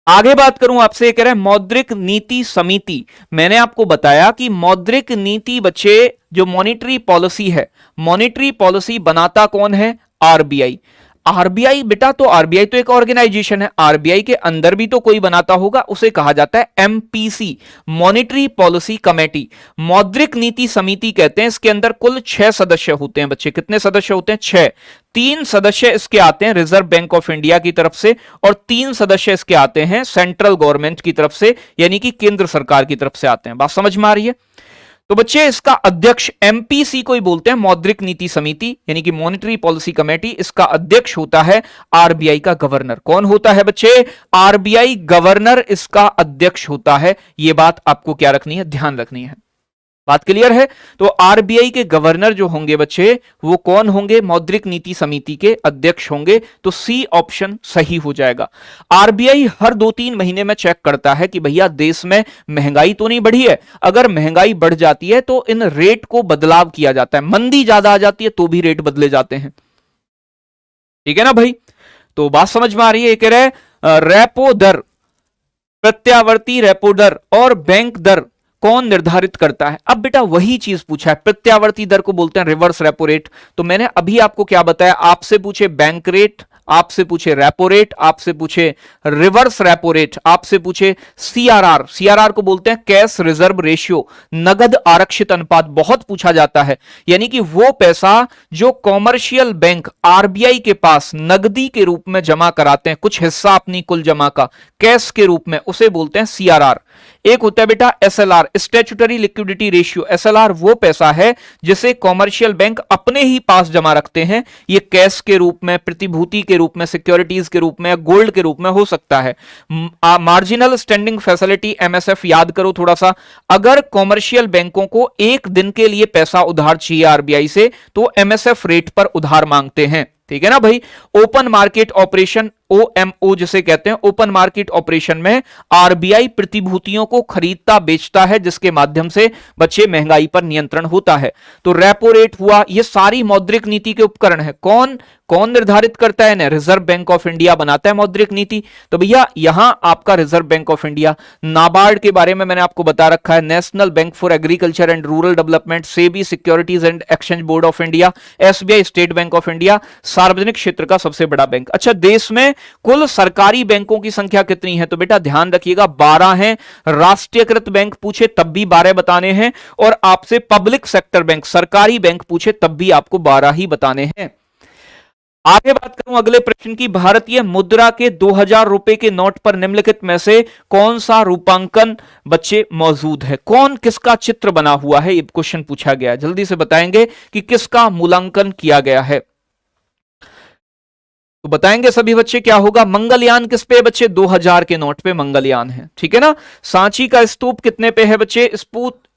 आगे बात करूं आपसे, कह रहे हैं मौद्रिक नीति समिति। मैंने आपको बताया कि मौद्रिक नीति बच्चे जो मॉनिटरी पॉलिसी है, मॉनिटरी पॉलिसी बनाता कौन है? आरबीआई। आरबीआई बेटा, तो आरबीआई तो एक ऑर्गेनाइजेशन है, आरबीआई के अंदर भी तो कोई बनाता होगा, उसे कहा जाता है एमपीसी, मॉनिटरी पॉलिसी कमेटी, मौद्रिक नीति समिति कहते हैं। इसके अंदर कुल 6 सदस्य होते हैं बच्चे। कितने सदस्य होते हैं? 6। 3 सदस्य इसके आते हैं रिजर्व बैंक ऑफ इंडिया की तरफ से और 3 सदस्य इसके आते हैं सेंट्रल गवर्नमेंट की तरफ से, यानी कि केंद्र सरकार की तरफ से आते हैं। बात समझ में आ रही है? तो बच्चे इसका अध्यक्ष एमपीसी को ही बोलते हैं, मौद्रिक नीति समिति यानी कि मॉनिटरी पॉलिसी कमेटी। इसका अध्यक्ष होता है आरबीआई का गवर्नर। कौन होता है बच्चे? आरबीआई गवर्नर इसका अध्यक्ष होता है। यह बात आपको क्या रखनी है? ध्यान रखनी है। बात क्लियर है? तो आरबीआई के गवर्नर जो होंगे बच्चे, वो कौन होंगे? मौद्रिक नीति समिति के अध्यक्ष होंगे। तो सी ऑप्शन सही हो जाएगा। आरबीआई हर 2-3 महीने में चेक करता है कि भैया देश में महंगाई तो नहीं बढ़ी है। अगर महंगाई बढ़ जाती है तो इन रेट को बदलाव किया जाता है, मंदी ज्यादा आ जाती है तो भी रेट बदले जाते हैं। ठीक है ना भाई? तो बात समझ में आ रही है? कह रहे रेपो दर, प्रत्यावर्ती रेपो दर और बैंक दर कौन निर्धारित करता है? अब बेटा वही चीज पूछा है, प्रत्यावर्ती दर को बोलते हैं रिवर्स रेपो रेट। तो मैंने अभी आपको क्या बताया? आपसे पूछे बैंक रेट, आपसे पूछे रेपो रेट, आपसे पूछे रिवर्स रेपो रेट, आपसे पूछे सीआरआर, सीआरआर को बोलते हैं कैश रिजर्व रेशियो, नगद आरक्षित अनुपात, बहुत पूछा जाता है। यानी कि वो पैसा जो कॉमर्शियल बैंक आरबीआई के पास नगदी के रूप में जमा कराते हैं, कुछ हिस्सा अपनी कुल जमा का कैश के रूप में, उसे बोलते हैं सीआरआर। एक होता है बेटा SLR, statutory liquidity ratio. SLR वो पैसा है जिसे कॉमर्शियल बैंक अपने ही पास जमा रखते हैं, ये कैश के रूप में, प्रतिभूति के रूप में, सिक्योरिटीज के रूप में, गोल्ड के रूप में हो सकता है। मार्जिनल स्टैंडिंग फैसिलिटी एमएसएफ याद करो थोड़ा सा, अगर कॉमर्शियल बैंकों को एक दिन के लिए पैसा उधार चाहिए आरबीआई से तो एमएसएफ रेट पर उधार मांगते हैं, ठीक है ना भाई। ओपन मार्केट ऑपरेशन, ओएमओ जिसे कहते हैं, ओपन मार्केट ऑपरेशन में आरबीआई प्रतिभूतियों को खरीदता बेचता है जिसके माध्यम से बच्चे महंगाई पर नियंत्रण होता है। तो रेपो रेट हुआ, ये सारी मौद्रिक नीति के उपकरण है। कौन कौन निर्धारित करता है? रिजर्व बैंक ऑफ इंडिया बनाता है मौद्रिक नीति। तो भैया यहां आपका reserve bank of India, NABARD के बारे में मैंने आपको बता रखा है, national bank for agriculture and rural development, SEBI securities and exchange board of India, SBI state bank of India, सार्वजनिक क्षेत्र का सबसे बड़ा बैंक। अच्छा, देश में कुल सरकारी बैंकों की संख्या कितनी है? तो बेटा ध्यान रखिएगा 12 हैं। राष्ट्रीयकृत बैंक पूछे तब भी 12 बताने हैं, और आपसे पब्लिक सेक्टर बैंक, सरकारी बैंक पूछे तब भी आपको 12 ही बताने हैं। आगे बात करूं अगले प्रश्न की, भारतीय मुद्रा के 2000 रुपए के नोट पर निम्नलिखित में से कौन सा रूपांकन बच्चे मौजूद है? कौन किसका चित्र बना हुआ है? ये क्वेश्चन पूछा गया है, जल्दी से बताएंगे कि किसका मूल्यांकन किया गया है। तो बताएंगे सभी बच्चे क्या होगा। मंगलयान किस पे बच्चे? 2000 के नोट पे मंगलयान है, ठीक है ना। सांची का स्तूप कितने पे है बच्चे?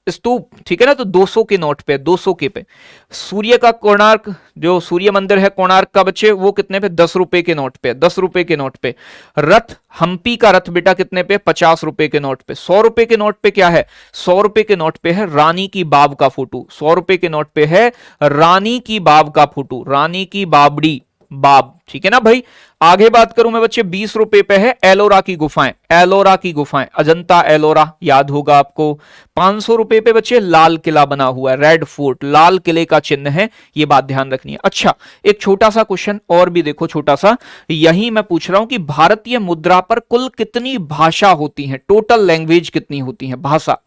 स्तूप, ठीक है ना, तो 200 के नोट पे, 200 के पे। सूर्य का कोणार्क, जो सूर्य मंदिर है कोणार्क का बच्चे, वो कितने पे? 10 रुपए के नोट पे, 10 रुपए के नोट पे। रथ, हम्पी का रथ बेटा कितने पे? 50 रुपए के नोट पे। 100 रुपए के नोट पे क्या है? 100 रुपए के नोट पे है रानी की बाब का फोटो। 100 रुपए के नोट पे है रानी की बाब का फोटो, रानी की बाबड़ी, बाब, ठीक है ना भाई। आगे बात करूं मैं बच्चे, 20 रुपए पे है एलोरा की गुफाएं, एलोरा की गुफाएं, अजंता एलोरा याद होगा आपको। 500 रुपए पे बच्चे लाल किला बना हुआ है, रेड फोर्ट, लाल किले का चिन्ह है, ये बात ध्यान रखनी है। अच्छा, एक छोटा सा क्वेश्चन और भी देखो, छोटा सा, यही मैं पूछ रहा हूं कि भारतीय मुद्रा पर कुल कितनी भाषा होती है? टोटल लैंग्वेज कितनी होती है? भाषा।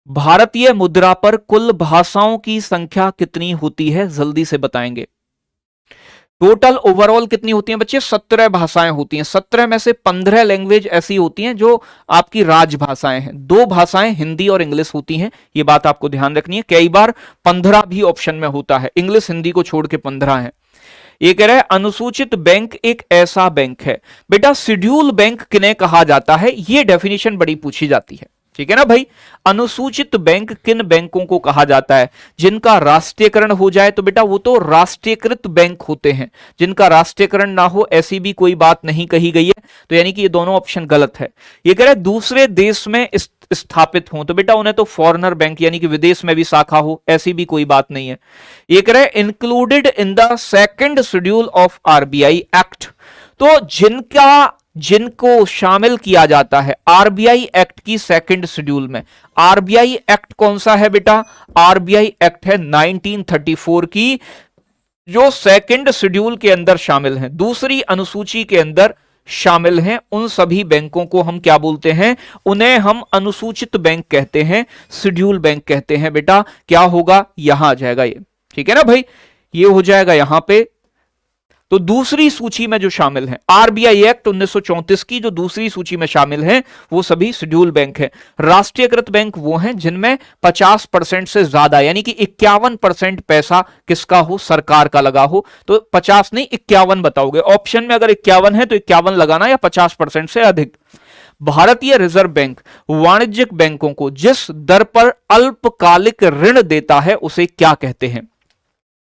भारतीय मुद्रा पर कुल भाषाओं की संख्या कितनी होती है? जल्दी से बताएंगे। टोटल ओवरऑल कितनी होती हैं बच्चे? 17 भाषाएं होती हैं। 17 में से 15 लैंग्वेज ऐसी होती हैं जो आपकी राजभाषाएं हैं। 2 भाषाएं हिंदी और इंग्लिश होती हैं, ये बात आपको ध्यान रखनी है। कई बार 15 भी ऑप्शन में होता है, इंग्लिश हिंदी को छोड़ के 15 है। ये कह रहा है अनुसूचित बैंक एक ऐसा बैंक है। बेटा शेड्यूल बैंक किन्हें कहा जाता है? ये डेफिनेशन बड़ी पूछी जाती है, ठीक है ना भाई। अनुसूचित बैंक किन बैंकों को कहा जाता है? जिनका राष्ट्रीयकरण हो जाए तो बेटा वो तो राष्ट्रीयकृत बैंक होते हैं। जिनका राष्ट्रीयकरण ना हो ऐसी भी कोई बात नहीं कही गई है, तो यानी कि ये दोनों ऑप्शन गलत है। ये कह रहा है दूसरे देश में स्थापित हो, तो बेटा उन्हें तो फॉरेनर बैंक यानी कि विदेश में भी शाखा हो, ऐसी भी कोई बात नहीं है। ये कह रहा है included in the second schedule of RBI act, तो जिनको शामिल किया जाता है आरबीआई एक्ट की सेकंड शेड्यूल में। आरबीआई एक्ट कौन सा है बेटा? आरबीआई एक्ट है 1934 की, जो सेकंड शेड्यूल के अंदर शामिल है, दूसरी अनुसूची के अंदर शामिल हैं। उन सभी बैंकों को हम क्या बोलते हैं? उन्हें हम अनुसूचित बैंक कहते हैं, शेड्यूल बैंक कहते हैं। बेटा क्या होगा? यहां आ जाएगा ये, ठीक है ना भाई, ये हो जाएगा यहां पे। तो दूसरी सूची में जो शामिल हैं, आरबीआई एक्ट 1934 की जो दूसरी सूची में शामिल हैं, वो सभी शेड्यूल बैंक हैं। राष्ट्रीयकृत बैंक वो हैं जिनमें 50% से ज्यादा यानी कि 51% पैसा किसका हो? सरकार का लगा हो। तो 50 नहीं 51 बताओगे, ऑप्शन में अगर 51 है तो 51 लगाना, या 50% से अधिक। भारतीय रिजर्व बैंक वाणिज्यिक बैंकों को जिस दर पर अल्पकालिक ऋण देता है उसे क्या कहते हैं?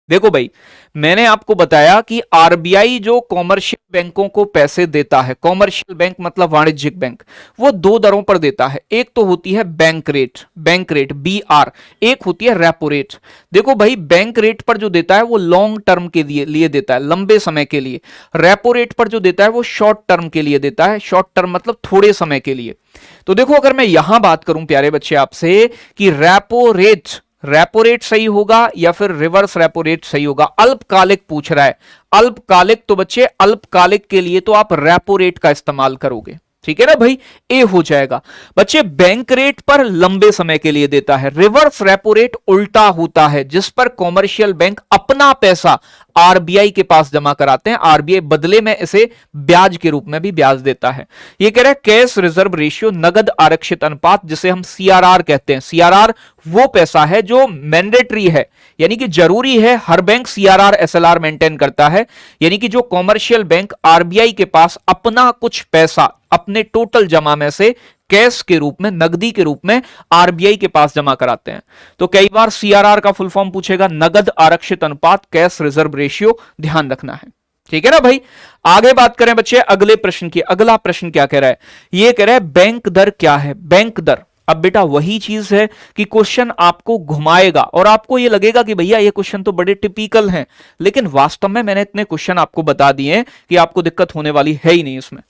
देखो भाई, मैंने आपको बताया कि आरबीआई जो कॉमर्शियल बैंकों को पैसे देता है, कॉमर्शियल बैंक मतलब वाणिज्यिक बैंक, वो 2 दरों पर देता है। एक तो होती है बैंक रेट बीआर, एक होती है रेपो रेट। देखो भाई, बैंक रेट पर जो देता है वो लॉन्ग टर्म के लिए देता है, लंबे समय के लिए। रेपो रेट पर जो देता है वो शॉर्ट टर्म के लिए देता है, शॉर्ट टर्म मतलब थोड़े समय के लिए। तो देखो, अगर मैं यहां बात करूं प्यारे बच्चे आपसे कि रेपो रेपो रेट सही होगा या फिर रिवर्स रेपो रेट सही होगा? अल्पकालिक पूछ रहा है। अल्पकालिक तो बच्चे अल्पकालिक के लिए तो आप रेपो रेट का इस्तेमाल करोगे, ठीक है ना भाई, ए हो जाएगा। बच्चे बैंक रेट पर लंबे समय के लिए देता है। रिवर्स रेपो रेट उल्टा होता है, जिस पर कॉमर्शियल बैंक अपना पैसा आरबीआई के पास जमा कराते हैं, आरबीआई बदले में इसे ब्याज के रूप में भी ब्याज देता है। ये कह रहा है कैश रिजर्व रेशियो, नगद आरक्षित अनुपात, जिसे हम सीआरआर कहते हैं। सीआरआर वो पैसा है जो मैंडेटरी है, यानी कि जरूरी है, हर बैंक सीआरआर एसएलआर मेंटेन करता है, यानी कि जो कॉमर्शियल बैंक आरबीआई के पास अपना कुछ पैसा अपने टोटल जमा में से कैश के रूप में, नकदी के रूप में आरबीआई के पास जमा कराते हैं। तो कई बार सीआरआर का फुल फॉर्म पूछेगा, नगद आरक्षित अनुपात, कैश रिजर्व रेशियो, ध्यान रखना है, ठीक है ना भाई। आगे बात करें बच्चे अगले प्रश्न की। अगला प्रश्न क्या कह रहा है? यह कह रहा है बैंक दर क्या है? बैंक दर, अब बेटा वही चीज है कि क्वेश्चन आपको घुमाएगा और आपको यह लगेगा कि भैया ये क्वेश्चन तो बड़े टिपिकल हैं, लेकिन वास्तव में मैंने इतने क्वेश्चन आपको बता दिए हैं कि आपको दिक्कत होने वाली है ही नहीं इसमें,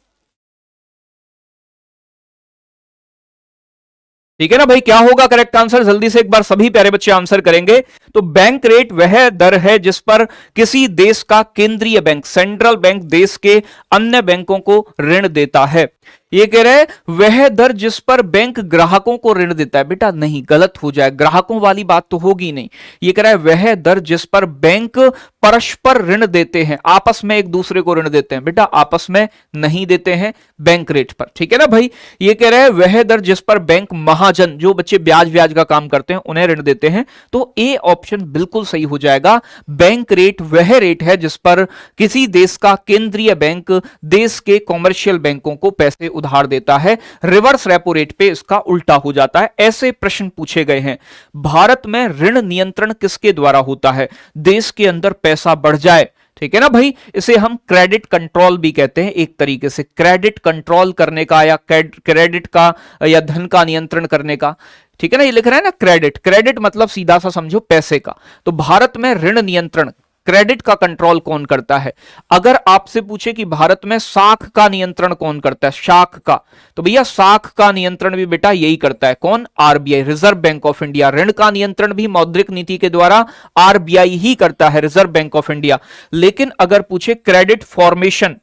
ठीक है ना भाई। क्या होगा करेक्ट आंसर? जल्दी से एक बार सभी प्यारे बच्चे आंसर करेंगे। तो बैंक रेट वह दर है जिस पर किसी देश का केंद्रीय बैंक, सेंट्रल बैंक, देश के अन्य बैंकों को ऋण देता है। ये कह रहे हैं वह दर जिस पर बैंक ग्राहकों को ऋण देता है। बेटा नहीं, गलत हो जाए, ग्राहकों वाली बात तो होगी नहीं। ये कह रहा है वह दर जिस पर बैंक परस्पर ऋण देते हैं, आपस में एक दूसरे को ऋण देते हैं। बेटा आपस में नहीं देते हैं, बैंक रेट पर, ठीक है ना भाई। ये कह रहे हैं वह दर जिस पर बैंक महाजन, जो बच्चे ब्याज ब्याज का काम करते हैं, उन्हें ऋण देते हैं। तो ए ऑप्शन बिल्कुल सही हो जाएगा। बैंक रेट वह रेट है जिस पर किसी देश का केंद्रीय बैंक देश के कॉमर्शियल बैंकों को पैसे उधार देता है। रिवर्स रेपो रेट पे इसका उल्टा हो जाता है। ऐसे प्रश्न पूछे गए हैं। भारत में ऋण नियंत्रण किसके द्वारा होता है? देश के अंदर पैसा बढ़ जाए, ठीक है ना भाई, इसे हम क्रेडिट कंट्रोल भी कहते हैं। एक तरीके से क्रेडिट कंट्रोल करने का या क्रेडिट का या धन का नियंत्रण करने का, ठीक है ना। ये लिख रहा है ना क्रेडिट, क्रेडिट मतलब सीधा सा समझो पैसे का। तो भारत में ऋण नियंत्रण, क्रेडिट का कंट्रोल कौन करता है? अगर आपसे पूछे कि भारत में साख का नियंत्रण कौन करता है, साख का, तो भैया साख का नियंत्रण भी बेटा यही करता है। कौन? RBI, reserve bank of India. ऋण का नियंत्रण भी मौद्रिक नीति के द्वारा आरबीआई ही करता है, रिजर्व बैंक ऑफ इंडिया। लेकिन अगर पूछे क्रेडिट फॉर्मेशन,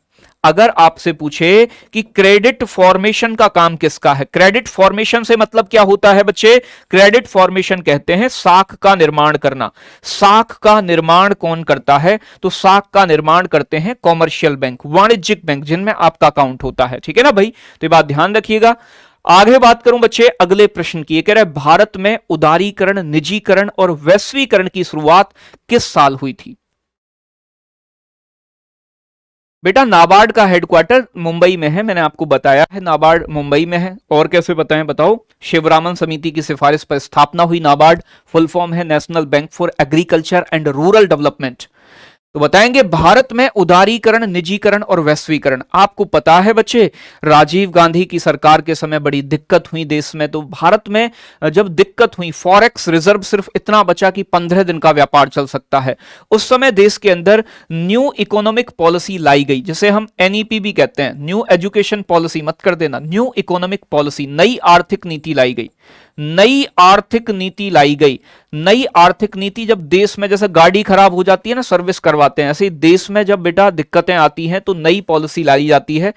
अगर आपसे पूछे कि क्रेडिट फॉर्मेशन का काम किसका है, क्रेडिट फॉर्मेशन से मतलब क्या होता है बच्चे? क्रेडिट फॉर्मेशन कहते हैं साख का निर्माण करना। साख का निर्माण कौन करता है? तो साख का निर्माण करते हैं कॉमर्शियल बैंक, वाणिज्यिक बैंक, जिनमें आपका अकाउंट होता है, ठीक है ना भाई। तो ये बात ध्यान रखिएगा। आगे बात करूं बच्चे अगले प्रश्न की। कह रहे हैं भारत में उदारीकरण, निजीकरण और वैश्वीकरण की शुरुआत किस साल हुई थी? बेटा नाबार्ड का हेडक्वार्टर मुंबई में है, मैंने आपको बताया है नाबार्ड मुंबई में है। और कैसे बताएं बताओ? शिवरामन समिति की सिफारिश पर स्थापना हुई नाबार्ड। फुल फॉर्म है national bank for agriculture and rural development. तो बताएंगे भारत में उदारीकरण, निजीकरण और वैश्वीकरण। आपको पता है बच्चे, राजीव गांधी की सरकार के समय बड़ी दिक्कत हुई देश में। तो भारत में जब दिक्कत हुई, फॉरेक्स रिजर्व सिर्फ इतना बचा कि 15 दिन का व्यापार चल सकता है। उस समय देश के अंदर न्यू इकोनॉमिक पॉलिसी लाई गई, जिसे हम एनईपी भी कहते हैं। न्यू एजुकेशन पॉलिसी मत कर देना, न्यू इकोनॉमिक पॉलिसी, नई आर्थिक नीति लाई गई। नई आर्थिक नीति लाई गई। नई आर्थिक नीति, जब देश में जैसे गाड़ी खराब हो जाती है ना, सर्विस करवाते हैं, ऐसे ही देश में जब बेटा दिक्कतें आती हैं तो नई पॉलिसी लाई जाती है।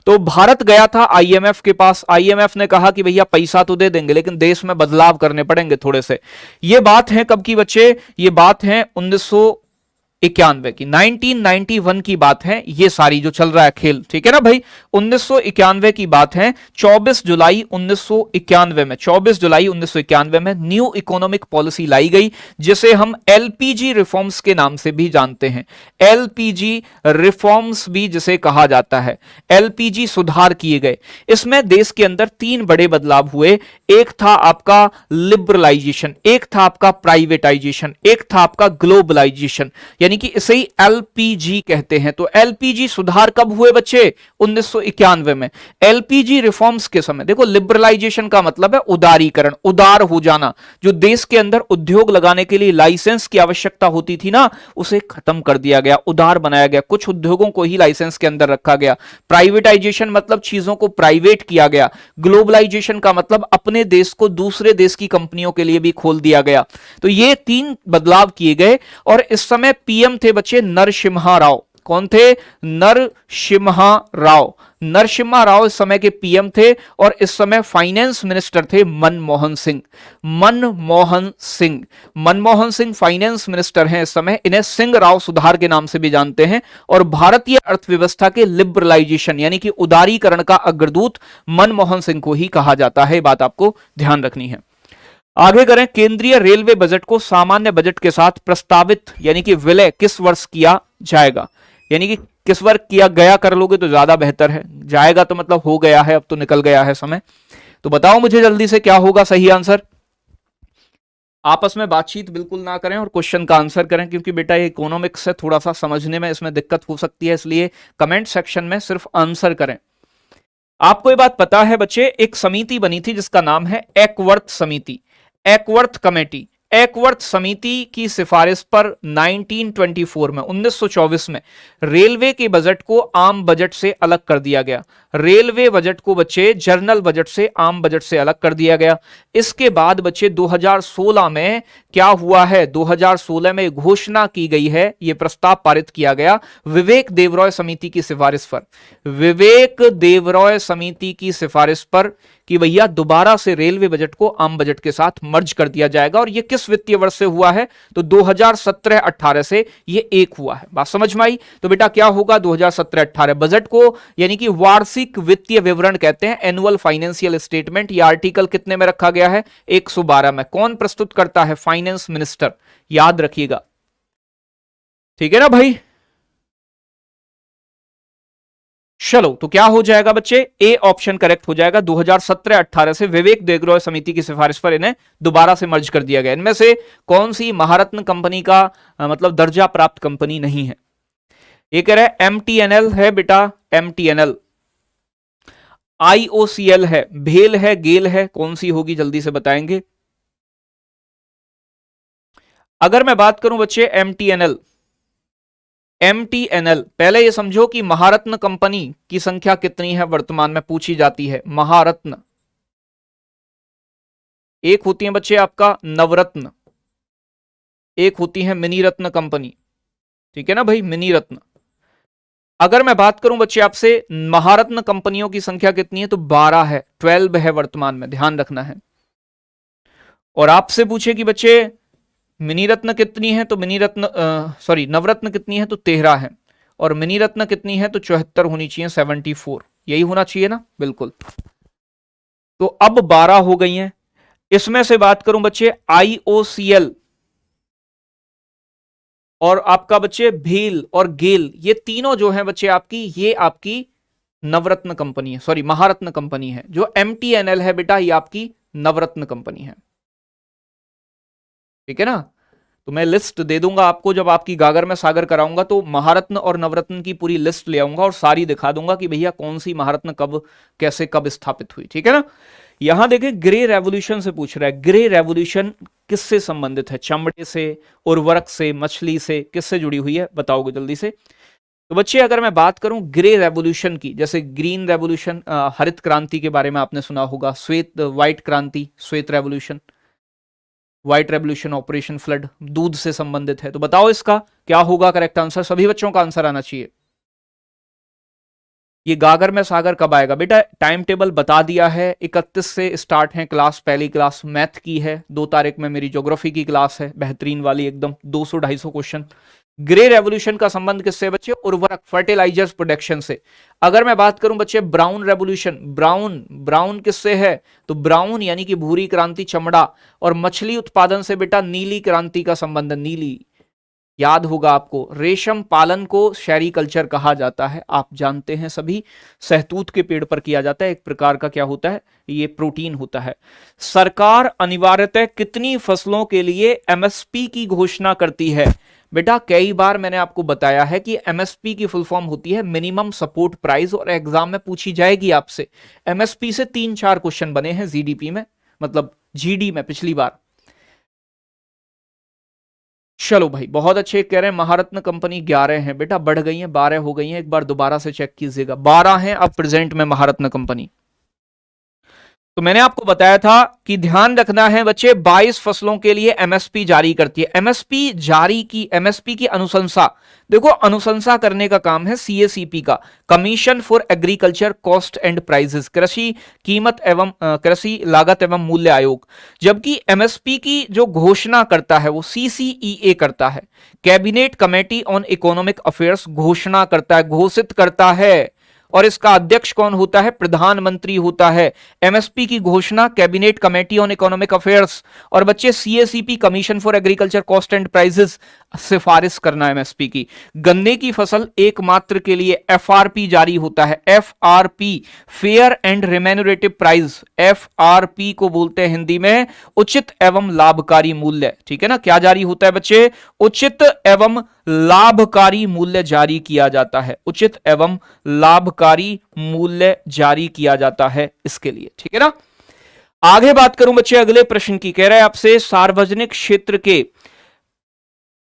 तो भारत गया था आईएमएफ के पास। आईएमएफ ने कहा कि भैया पैसा तो दे देंगे, लेकिन देश में बदलाव करने पड़ेंगे थोड़े से। ये बात है कब की बच्चे? ये बात है 1991 की, 1991 की बात है। ये सारी जो चल रहा है खेल, ठीक है ना भाई, 1991 की बात है। 24 जुलाई 1991 में, 24 जुलाई 1991 में न्यू इकोनॉमिक पॉलिसी लाई गई, जिसे हम एलपीजी रिफॉर्म्स के नाम से भी जानते हैं। एलपीजी रिफॉर्म्स भी जिसे कहा जाता है, एलपीजी सुधार किए गए। इसमें देश के अंदर 3 बड़े बदलाव हुए। एक था आपका लिबरलाइजेशन, एक था आपका प्राइवेटाइजेशन, एक था आपका ग्लोबलाइजेशन। यानी कि इसे ही एलपीजी कहते हैं। तो एलपीजी सुधार कब हुए बच्चे? 1991 में। एलपीजी रिफॉर्म्स के समय, देखो लिबरलाइजेशन का मतलब है उदारीकरण, उदार हो जाना। जो देश के अंदर उद्योग लगाने के लिए लाइसेंस की आवश्यकता होती थी ना, उसे खत्म कर दिया गया, उदार बनाया गया, कुछ उद्योगों को ही लाइसेंस के अंदर रखा गया। प्राइवेटाइजेशन मतलब चीजों को प्राइवेट किया गया। ग्लोबलाइजेशन का मतलब अपने देश को दूसरे देश की कंपनियों के लिए भी खोल दिया गया। तो ये 3 बदलाव किए गए। और इस समय पीएम थे बच्चे नरसिम्हा राव। कौन थे? नरसिम्हा राव। नरसिम्हा राव इस समय के पीएम थे। और इस समय फाइनेंस मिनिस्टर थे मनमोहन सिंह। मनमोहन सिंह, मनमोहन सिंह फाइनेंस मिनिस्टर हैं इस समय। इन्हें सिंह राव सुधार के नाम से भी जानते हैं। और भारतीय अर्थव्यवस्था के लिबरलाइजेशन यानी कि उदारीकरण का अग्रदूत मनमोहन सिंह को ही कहा जाता है। बात आपको ध्यान रखनी है। आगे करें, केंद्रीय रेलवे बजट को सामान्य बजट के साथ प्रस्तावित यानी कि विलय किस वर्ष किया जाएगा? यानी कि किस वर्ष किया गया कर लोगे तो ज्यादा बेहतर है। जाएगा तो मतलब हो गया है, अब तो निकल गया है समय। तो बताओ मुझे जल्दी से क्या होगा सही आंसर। आपस में बातचीत बिल्कुल ना करें और क्वेश्चन का आंसर करें, क्योंकि बेटा ये इकोनॉमिक्स है, थोड़ा सा समझने में इसमें दिक्कत हो सकती है, इसलिए कमेंट सेक्शन में सिर्फ आंसर करें। आपको ये बात पता है बच्चे, एक समिति बनी थी जिसका नाम है एकवर्थ समिति, एकवर्थ कमेटी। एकवर्थ समिति की सिफारिश पर 1924 में 1924 में रेलवे के बजट को आम बजट से अलग कर दिया गया। रेलवे बजट को बच्चे जनरल बजट से, आम बजट से अलग कर दिया गया। इसके बाद बच्चे 2016 में क्या हुआ है? 2016 में घोषणा की गई है, यह प्रस्ताव पारित किया गया विवेक देवरॉय समिति की सिफारिश पर। विवेक देवरॉय समिति की सिफारिश पर कि भैया दोबारा से रेलवे बजट को आम बजट के साथ मर्ज कर दिया जाएगा। और यह किस वित्तीय वर्ष से हुआ है? तो 2017-18 से यह एक हुआ है। बात समझ में आई? तो बेटा क्या होगा? 2017-18 बजट को यानी कि वार्षिक वित्तीय विवरण कहते हैं, एनुअल फाइनेंशियल स्टेटमेंट। यह आर्टिकल कितने में रखा गया है? 112 में। कौन प्रस्तुत करता है? फाइनेंस मिनिस्टर, याद रखिएगा। ठीक है ना भाई? चलो, तो क्या हो जाएगा बच्चे? ए ऑप्शन करेक्ट हो जाएगा। 2017-18 से विवेक देवरॉय समिति की सिफारिश पर इन्हें दोबारा से मर्ज कर दिया गया। इनमें से कौन सी महारत्न कंपनी का मतलब दर्जा प्राप्त कंपनी नहीं है? ये कह रहा है एमटीएनएल है बेटा, एमटीएनएल। आईओसीएल है, भेल है, गेल है, कौन सी होगी जल्दी से बताएंगे। अगर मैं बात करूं बच्चे एमटीएनएल, एमटीएनएल, पहले ये समझो कि महारत्न कंपनी की संख्या कितनी है वर्तमान में पूछी जाती है। महारत्न, एक होती है बच्चे आपका नवरत्न, एक होती है मिनी रत्न कंपनी। ठीक है ना भाई, मिनी रत्न। अगर मैं बात करूं बच्चे आपसे महारत्न कंपनियों की संख्या कितनी है, तो 12 है, 12 है वर्तमान में, ध्यान रखना है। और आपसे पूछे कि बच्चे मिनी रत्न कितनी है, तो मिनी रत्न सॉरी नवरत्न कितनी है, तो 13 है। और मिनी रत्न कितनी है, तो 74 होनी चाहिए, 74, यही होना चाहिए ना, बिल्कुल। तो अब 12 हो गई हैं। इसमें से बात करूं बच्चे आईओसीएल और आपका बच्चे भेल और गेल, ये तीनों जो है बच्चे आपकी, ये आपकी नवरत्न कंपनी है, सॉरी महारत्न कंपनी है। जो एमटीएनएल है बेटा, ये आपकी नवरत्न कंपनी है। ठीक है ना? तो मैं लिस्ट दे दूंगा आपको जब आपकी गागर में सागर कराऊंगा, तो महारत्न और नवरत्न की पूरी लिस्ट ले आऊंगा और सारी दिखा दूंगा कि भैया कौन सी महारत्न कब कैसे कब स्थापित हुई। ठीक है ना? यहां देखें ग्रे रेवोल्यूशन से पूछ रहा है। ग्रे रेवोल्यूशन किससे संबंधित है? चमड़े से, उर्वरक से, मछली से, किससे जुड़ी हुई है? बताओगे जल्दी से। तो बच्चे अगर मैं बात करूं ग्रे रेवोल्यूशन की, जैसे ग्रीन रेवोल्यूशन, हरित क्रांति के बारे में आपने सुना होगा, श्वेत व्हाइट क्रांति, श्वेत revolution, white revolution, operation flood, दूध से संबंधित है। तो बताओ इसका क्या होगा करेक्ट आंसर? सभी बच्चों का आंसर आना चाहिए। ये गागर में सागर कब आएगा? बेटा टाइम टेबल बता दिया है, 31 से स्टार्ट है क्लास। पहली क्लास मैथ की है, 2 तारीख में मेरी ज्योग्राफी की क्लास है, बेहतरीन वाली एकदम, 200-250 क्वेश्चन। ग्रे रेवोल्यूशन का संबंध किससे बच्चे? उर्वरक, फर्टिलाइजर्स प्रोडक्शन से। अगर मैं बात करूं बच्चे ब्राउन रेवोल्यूशन, ब्राउन, ब्राउन किससे है? तो ब्राउन यानी कि भूरी क्रांति, चमड़ा और मछली उत्पादन से बेटा नीली क्रांति का संबंध, नीली। याद होगा आपको, रेशम पालन को सेरीकल्चर कहा जाता है, आप जानते हैं सभी। सहतूत के पेड़ पर किया जाता है, एक प्रकार का क्या होता है, ये प्रोटीन होता है। सरकार अनिवार्यतः कितनी फसलों के लिए एमएसपी की घोषणा करती है? बेटा कई बार मैंने आपको बताया है कि एमएसपी की फुल फॉर्म होती है मिनिमम सपोर्ट प्राइस, और एग्जाम में पूछी जाएगी आपसे। एमएसपी से 3-4 क्वेश्चन बने हैं जीडीपी में, मतलब जीडी में पिछली बार। चलो भाई बहुत अच्छे। कह रहे हैं महारत्न कंपनी 11 हैं, बेटा बढ़ गई हैं, 12 हो गई हैं, एक बार दोबारा से चेक कीजिएगा। 12 हैं अब प्रेजेंट में महारत्न कंपनी। तो मैंने आपको बताया था कि ध्यान रखना है बच्चे, 22 फसलों के लिए एमएसपी जारी करती है। एमएसपी की अनुशंसा, देखो अनुशंसा करने का काम है सीएसीपी का, commission for agriculture cost and prices, कृषि कीमत एवं कृषि लागत एवं मूल्य आयोग। जबकि एमएसपी की जो घोषणा करता है वो सीसीईए करता है, cabinet committee on economic affairs घोषणा करता है, घोषित करता है। और इसका अध्यक्ष कौन होता है? प्रधानमंत्री होता है। एमएसपी की घोषणा cabinet committee on economic affairs, और बच्चे CACP commission for agriculture cost and prices सिफारिश करना एमएसपी की। गन्ने की फसल एकमात्र के लिए एफआरपी जारी होता है, FRP fair and remunerative price. FRP को बोलते हैं हिंदी में उचित एवं लाभकारी मूल्य, ठीक है ना। क्या जारी होता है बच्चे? उचित एवं लाभकारी मूल्य जारी किया जाता है, उचित एवं लाभकारी मूल्य जारी किया जाता है इसके लिए, ठीक है ना। आगे बात करूं बच्चे अगले प्रश्न की, कह रहा है आपसे सार्वजनिक क्षेत्र के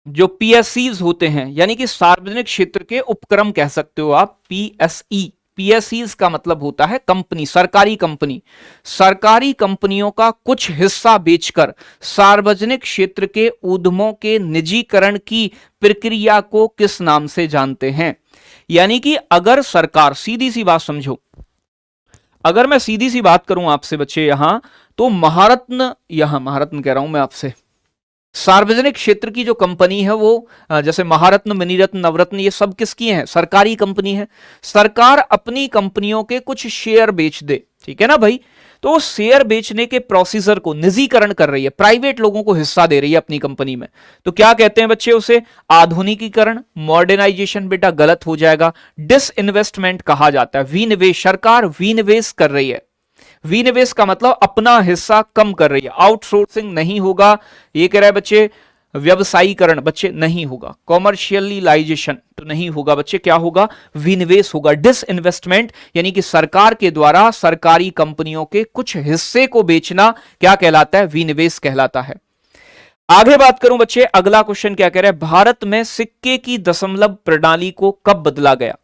जो पीएससीज होते हैं, यानी कि सार्वजनिक क्षेत्र के उपक्रम कह सकते हो आप, पीएसई। पीएससीज का मतलब होता है कंपनी, सरकारी कंपनी। सरकारी कंपनियों का कुछ हिस्सा बेचकर सार्वजनिक क्षेत्र के उद्यमों के निजीकरण की प्रक्रिया को किस नाम से जानते हैं? यानी कि अगर सरकार, सीधी सी बात समझो, अगर मैं सीधी सी बात करूं आपसे बच्चे यहां, तो महारत्न, यहां महारत्न कह रहा हूं मैं आपसे, सार्वजनिक क्षेत्र की जो कंपनी है वो जैसे महारत्न, मणिरत्न, नवरत्न, ये सब किसकी हैं? सरकारी कंपनी है। सरकार अपनी कंपनियों के कुछ शेयर बेच दे, ठीक है ना भाई, तो शेयर बेचने के प्रोसीजर को निजीकरण कर रही है, प्राइवेट लोगों को हिस्सा दे रही है अपनी कंपनी में, तो क्या कहते हैं बच्चे उसे? आधुनिकीकरण, मॉडर्नाइजेशन बेटा गलत हो जाएगा, डिसइन्वेस्टमेंट कहा जाता है। विनिवेश, सरकार विनिवेश कर रही है। विनिवेश का मतलब अपना हिस्सा कम कर रही है, आउटसोर्सिंग नहीं होगा। ये कह रहा है बच्चे व्यवसायीकरण, बच्चे नहीं होगा। कॉमर्शियलाइजेशन तो नहीं होगा बच्चे, क्या होगा? विनिवेश होगा। डिसइन्वेस्टमेंट यानी कि सरकार के द्वारा सरकारी कंपनियों के कुछ हिस्से को बेचना क्या कहलाता है? विनिवेश कहलाता है। आगे बात करूं बच्चे, अगला क्वेश्चन क्या कह रहा है? भारत में सिक्के की दशमलव प्रणाली को कब बदला गया?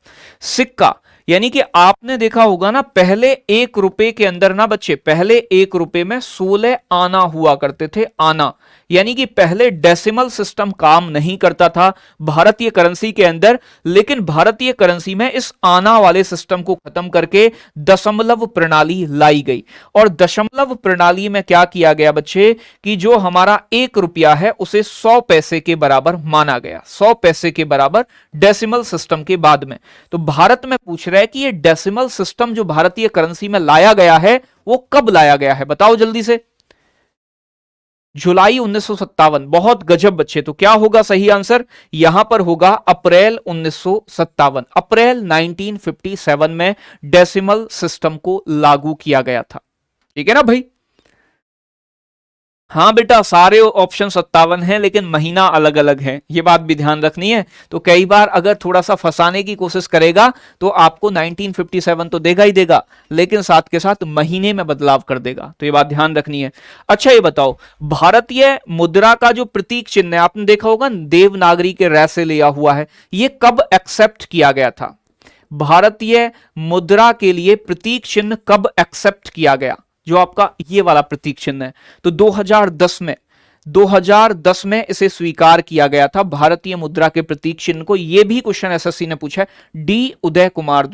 सिक्का यानी कि आपने देखा होगा ना, पहले 1 रुपए के अंदर ना बच्चे, पहले 1 रुपए में 16 आना हुआ करते थे। आना यानी कि पहले डेसिमल सिस्टम काम नहीं करता था भारतीय करेंसी के अंदर, लेकिन भारतीय करेंसी में इस आना वाले सिस्टम को खत्म करके दशमलव प्रणाली लाई गई। और दशमलव प्रणाली में क्या किया गया बच्चे, कि जो हमारा 1 रुपया है उसे 100 पैसे के बराबर माना गया, 100 पैसे के बराबर डेसिमल सिस्टम के बाद में। तो भारत में पूछ रहा है कि ये डेसिमल सिस्टम जो भारतीय करेंसी में लाया गया है वो कब लाया गया है? बताओ जल्दी से। जुलाई 1957। बहुत गजब बच्चे। तो क्या होगा सही आंसर? यहां पर होगा अप्रैल 1957। अप्रैल 1957 में डेसिमल सिस्टम को लागू किया गया था, ठीक है ना भाई। हाँ बेटा सारे ऑप्शन 57 हैं, लेकिन महीना अलग अलग है, ये बात भी ध्यान रखनी है। तो कई बार अगर थोड़ा सा फंसाने की कोशिश करेगा तो आपको 1957 तो देगा ही देगा, लेकिन साथ के साथ महीने में बदलाव कर देगा, तो ये बात ध्यान रखनी है। अच्छा ये बताओ, भारतीय मुद्रा का जो प्रतीक चिन्ह है, आपने देखा होगा देवनागरी के रै से लिया हुआ है, ये कब एक्सेप्ट किया गया था? भारतीय मुद्रा के लिए प्रतीक चिन्ह कब एक्सेप्ट किया गया? जो आपका ये वाला प्रतीक चिन्ह है, तो 2010 में इसे स्वीकार किया गया था, भारतीय मुद्रा के प्रतीक चिन्ह को। यह भी क्वेश्चन एसएससी ने पूछा है डी उदय कुमार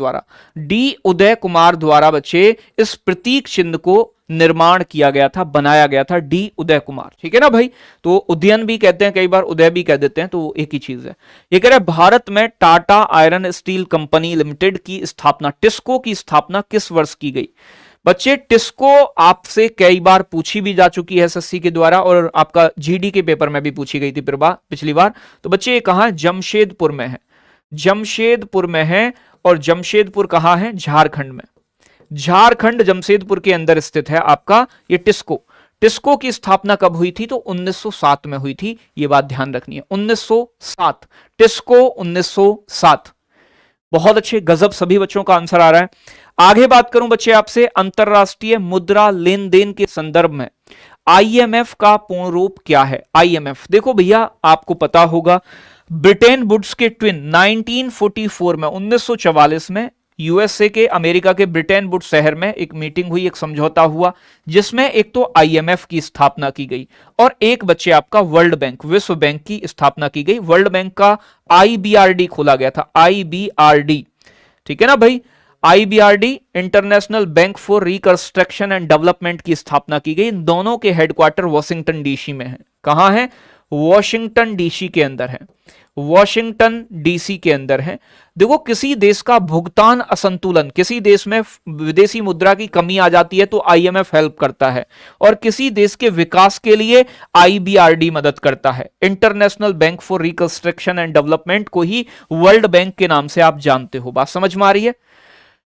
द्वारा बच्चे इस प्रतीक चिन्ह को निर्माण किया गया था, बनाया गया था, डी उदय कुमार, ठीक है ना भाई। तो उदयन भी कहते हैं, कई बार उदय भी कह देते हैं, तो एक ही चीज है। ये कह रहा है भारत में Tata iron steel company limited की स्थापना, टिस्को की स्थापना किस वर्ष की गई? बच्चे टिस्को आपसे कई बार पूछी भी जा चुकी है एसएससी के द्वारा, और आपका जीडी के पेपर में भी पूछी गई थी पिछली बार। तो बच्चे ये कहां है? जमशेदपुर में है, जमशेदपुर में है। और जमशेदपुर कहां है? झारखंड में। झारखंड जमशेदपुर के अंदर स्थित है आपका ये टिस्को। टिस्को की स्थापना कब हुई थी? तो 1907 में हुई थी, ये बात ध्यान रखनी है। 1907, टिस्को 1907। बहुत अच्छे, गजब, सभी बच्चों का आंसर आ रहा है। आगे बात करूं बच्चे आपसे अंतरराष्ट्रीय मुद्रा लेन देन के संदर्भ में आईएमएफ का पूर्ण रूप क्या है? आईएमएफ, देखो भैया आपको पता होगा, ब्रिटेन वुड्स के ट्विन 1944 में, 1944 में यूएसए के, अमेरिका के ब्रिटेन वुड्स शहर में एक मीटिंग हुई, एक समझौता हुआ, जिसमें एक तो आईएमएफ की स्थापना की गई और एक बच्चे आपका वर्ल्ड बैंक, विश्व बैंक की स्थापना की गई। वर्ल्ड बैंक का आईबीआरडी खोला गया था, आईबीआरडी, ठीक है ना भाई। IBRD, international bank for reconstruction and development की स्थापना की गई। इन दोनों के हेडक्वार्टर वॉशिंगटन डीसी में है। कहां है? वॉशिंगटन डीसी के अंदर है, वॉशिंगटन डीसी के अंदर है। देखो, किसी देश का भुगतान असंतुलन, किसी देश में विदेशी मुद्रा की कमी आ जाती है तो आईएमएफ हेल्प करता है, और किसी देश के विकास के लिए आईबीआरडी मदद करता है। International bank for reconstruction and development को ही वर्ल्ड बैंक के नाम से आप जानते हो। बात समझ में आ रही है?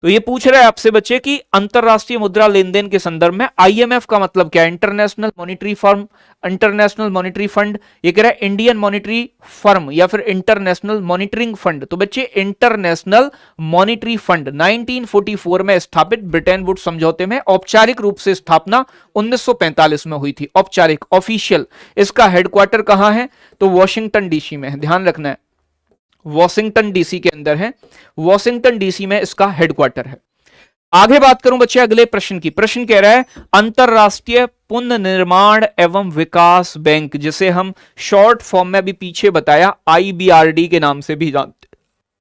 तो ये पूछ रहा है आपसे बच्चे कि अंतरराष्ट्रीय मुद्रा लेन देन के संदर्भ में आईएमएफ का मतलब क्या है? International monetary firm, international monetary fund. ये कह रहा है इंडियन मॉनिटरी फर्म या फिर इंटरनेशनल मॉनिटरिंग फंड। तो बच्चे इंटरनेशनल मॉनिटरी फंड 1944 में स्थापित, ब्रिटेन वुड्स समझौते में औपचारिक रूप से स्थापना 1945 में हुई थी, औपचारिक, ऑफिशियल। इसका हेडक्वार्टर कहां है? तो वॉशिंगटन डीसी में है, ध्यान रखना है, वॉशिंगटन डीसी के अंदर है, वॉशिंगटन डीसी में इसका हेडक्वार्टर है। आगे बात करूं बच्चे अगले प्रश्न की। प्रश्न कह रहा है अंतरराष्ट्रीय पुनर्निर्माण एवं विकास बैंक, जिसे हम शॉर्ट फॉर्म में भी पीछे बताया आईबीआरडी के नाम से भी जानते।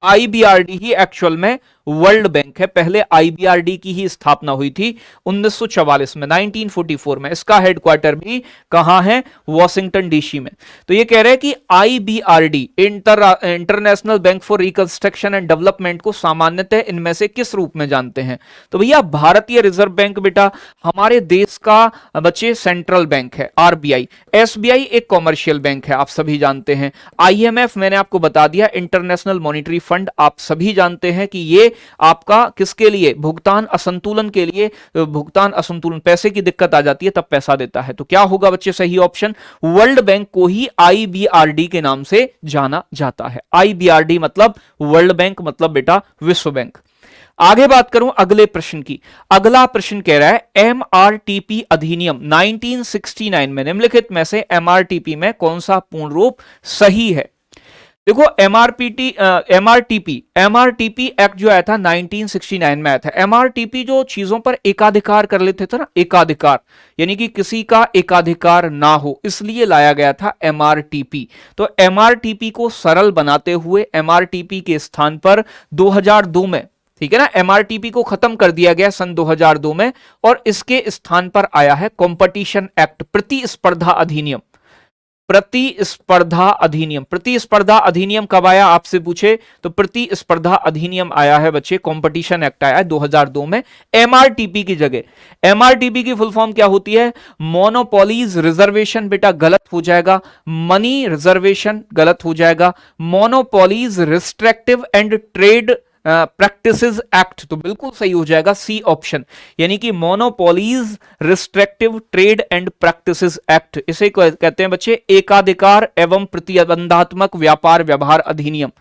आईबीआरडी ही एक्चुअल में वर्ल्ड बैंक है। पहले आईबीआरडी की ही स्थापना हुई थी 1944 में, 1944 में। इसका हेडक्वार्टर भी कहां है? वॉशिंगटन डीसी में। तो ये कह रहे हैं कि IBRD, international bank for reconstruction and development को सामान्यतः इनमें से किस रूप में जानते हैं? तो भैया भारतीय रिजर्व बैंक बेटा हमारे देश का बच्चे सेंट्रल बैंक है, आरबीआई। एसबीआई एक कॉमर्शियल बैंक है, आप सभी जानते हैं। आईएमएफ मैंने आपको बता दिया, इंटरनेशनल मॉनिटरी फंड, आप सभी जानते हैं कि ये आपका किसके लिए? भुगतान असंतुलन के लिए। भुगतान असंतुलन, पैसे की दिक्कत आ जाती है तब पैसा देता है। तो क्या होगा बच्चे सही ऑप्शन? वर्ल्ड बैंक को ही आईबीआरडी के नाम से जाना जाता है। आईबीआरडी मतलब वर्ल्ड बैंक, मतलब बेटा विश्व बैंक। आगे बात करूं अगले प्रश्न की। अगला प्रश्न कह रहा है एमआरटीपी अधिनियम 1969 में निम्नलिखित में से एमआरटीपी में कौन सा पूर्ण रूप सही है? देखो, एमआरटीपी एक्ट जो आया था 1969 में आया था। एमआरटीपी जो चीजों पर एकाधिकार कर लेते थे ना, एकाधिकार यानी कि किसी का एकाधिकार ना हो, इसलिए लाया गया था एमआरटीपी। तो एमआरटीपी को सरल बनाते हुए एमआरटीपी के स्थान पर 2002 में, ठीक है ना, एमआरटीपी को खत्म कर दिया गया सन 2002 में, और इसके स्थान पर आया है कॉम्पिटिशन एक्ट, प्रतिस्पर्धा अधिनियम। प्रतिस्पर्धा अधिनियम, प्रतिस्पर्धा अधिनियम कब आया आपसे पूछे तो प्रतिस्पर्धा अधिनियम आया है बच्चे, कंपटीशन एक्ट आया है 2002 में एमआरटीपी की जगह। एमआरटीपी की फुल फॉर्म क्या होती है? मोनोपोलीज रिजर्वेशन, बेटा गलत हो जाएगा, मनी रिजर्वेशन गलत हो जाएगा, monopolies restrictive and trade practices act, तो बिल्कुल सही हो जाएगा सी ऑप्शन, यानी कि monopolies restrictive trade and practices act. इसे कहते हैं बच्चे एकाधिकार एवं प्रतिबंधात्मक व्यापार व्यवहार अधिनियम।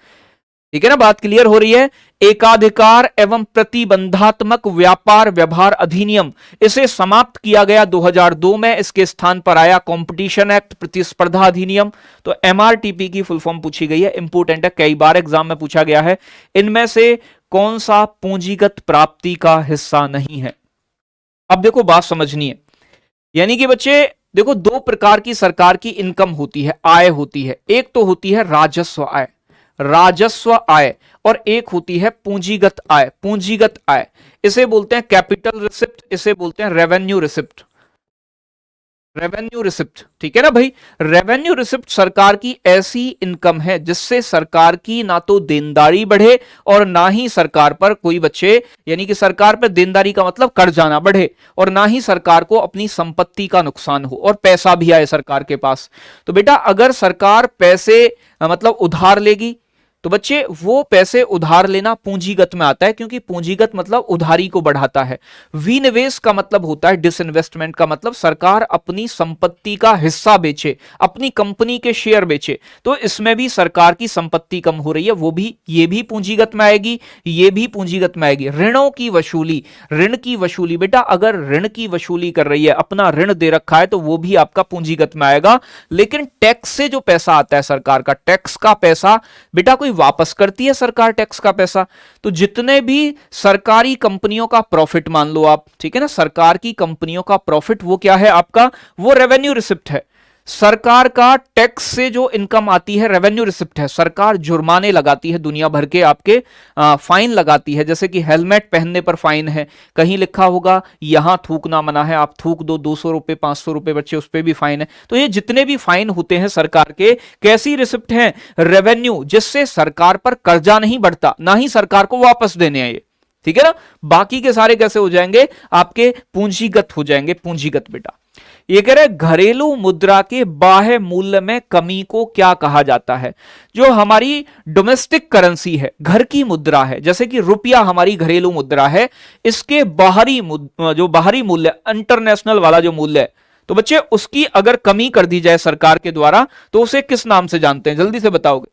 ठीक है ना, बात क्लियर हो रही है? एकाधिकार एवं प्रतिबंधात्मक व्यापार व्यवहार अधिनियम, इसे समाप्त किया गया 2002 में। इसके स्थान पर आया कंपटीशन एक्ट, प्रतिस्पर्धा अधिनियम। तो एमआरटीपी की फुल फॉर्म पूछी गई है, इंपोर्टेंट है, कई बार एग्जाम में पूछा गया है। इनमें से कौन सा पूंजीगत प्राप्ति का हिस्सा नहीं है? अब देखो बात समझनी है, यानी कि बच्चे देखो दो प्रकार की सरकार की इनकम होती है, आय होती है। एक तो होती है राजस्व आय, राजस्व आय, और एक होती है पूंजीगत आय, पूंजीगत आय। इसे बोलते हैं कैपिटल रिसिप्ट, इसे बोलते हैं रेवेन्यू रिसिप्ट। रेवेन्यू रिसिप्ट, ठीक है ना भाई। रेवेन्यू रिसिप्ट सरकार की ऐसी इनकम है जिससे सरकार की ना तो देनदारी बढ़े और ना ही सरकार पर कोई बच्चे, यानी कि सरकार पर देनदारी का मतलब कर्जा ना बढ़े, और ना ही सरकार को अपनी संपत्ति का नुकसान हो और पैसा भी आए सरकार के पास। तो बेटा अगर सरकार पैसे मतलब उधार लेगी तो बच्चे वो पैसे उधार लेना पूंजीगत में आता है, क्योंकि पूंजीगत मतलब उधारी को बढ़ाता है। विनिवेश का मतलब होता है डिसइन्वेस्टमेंट का मतलब सरकार अपनी संपत्ति का हिस्सा बेचे, अपनी कंपनी के शेयर बेचे, तो इसमें भी सरकार की संपत्ति कम हो रही है, वो भी, ये भी पूंजीगत में आएगी, ये भी पूंजीगत में आएगी। ऋणों की वसूली, ऋण की वसूली, बेटा अगर ऋण की वसूली कर रही है, अपना ऋण दे रखा है, तो वो भी आपका पूंजीगत में आएगा। लेकिन टैक्स से जो पैसा आता है सरकार का, टैक्स का पैसा बेटा कोई वापस करती है सरकार टैक्स का पैसा। तो जितने भी सरकारी कंपनियों का प्रॉफिट मान लो आप, ठीक है ना, सरकार की कंपनियों का प्रॉफिट वो क्या है आपका, वो रेवेन्यू रिसिप्ट है। सरकार का टैक्स से जो इनकम आती है रेवेन्यू रिसिप्ट है। सरकार जुर्माने लगाती है दुनिया भर के, आपके फाइन लगाती है, जैसे कि हेलमेट पहनने पर फाइन है, कहीं लिखा होगा यहां थूकना मना है, आप थूक दो, 200 रुपए 500 रुपए बच्चे उस पर भी फाइन है। तो ये जितने भी फाइन होते हैं सरकार के, कैसी रिसिप्ट हैं, रेवेन्यू, जिससे सरकार पर कर्जा नहीं बढ़ता, ना ही सरकार को वापस देने हैं ये, ठीक है ना। बाकी के सारे कैसे हो जाएंगे आपके, पूंजीगत हो जाएंगे, पूंजीगत बेटा। ये कह रहे घरेलू मुद्रा के बाह्य मूल्य में कमी को क्या कहा जाता है। जो हमारी डोमेस्टिक करेंसी है, घर की मुद्रा है, जैसे कि रुपया हमारी घरेलू मुद्रा है, इसके जो बाहरी मूल्य, इंटरनेशनल वाला जो मूल्य है, तो बच्चे उसकी अगर कमी कर दी जाए सरकार के द्वारा तो उसे किस नाम से जानते हैं, जल्दी से बताओगे।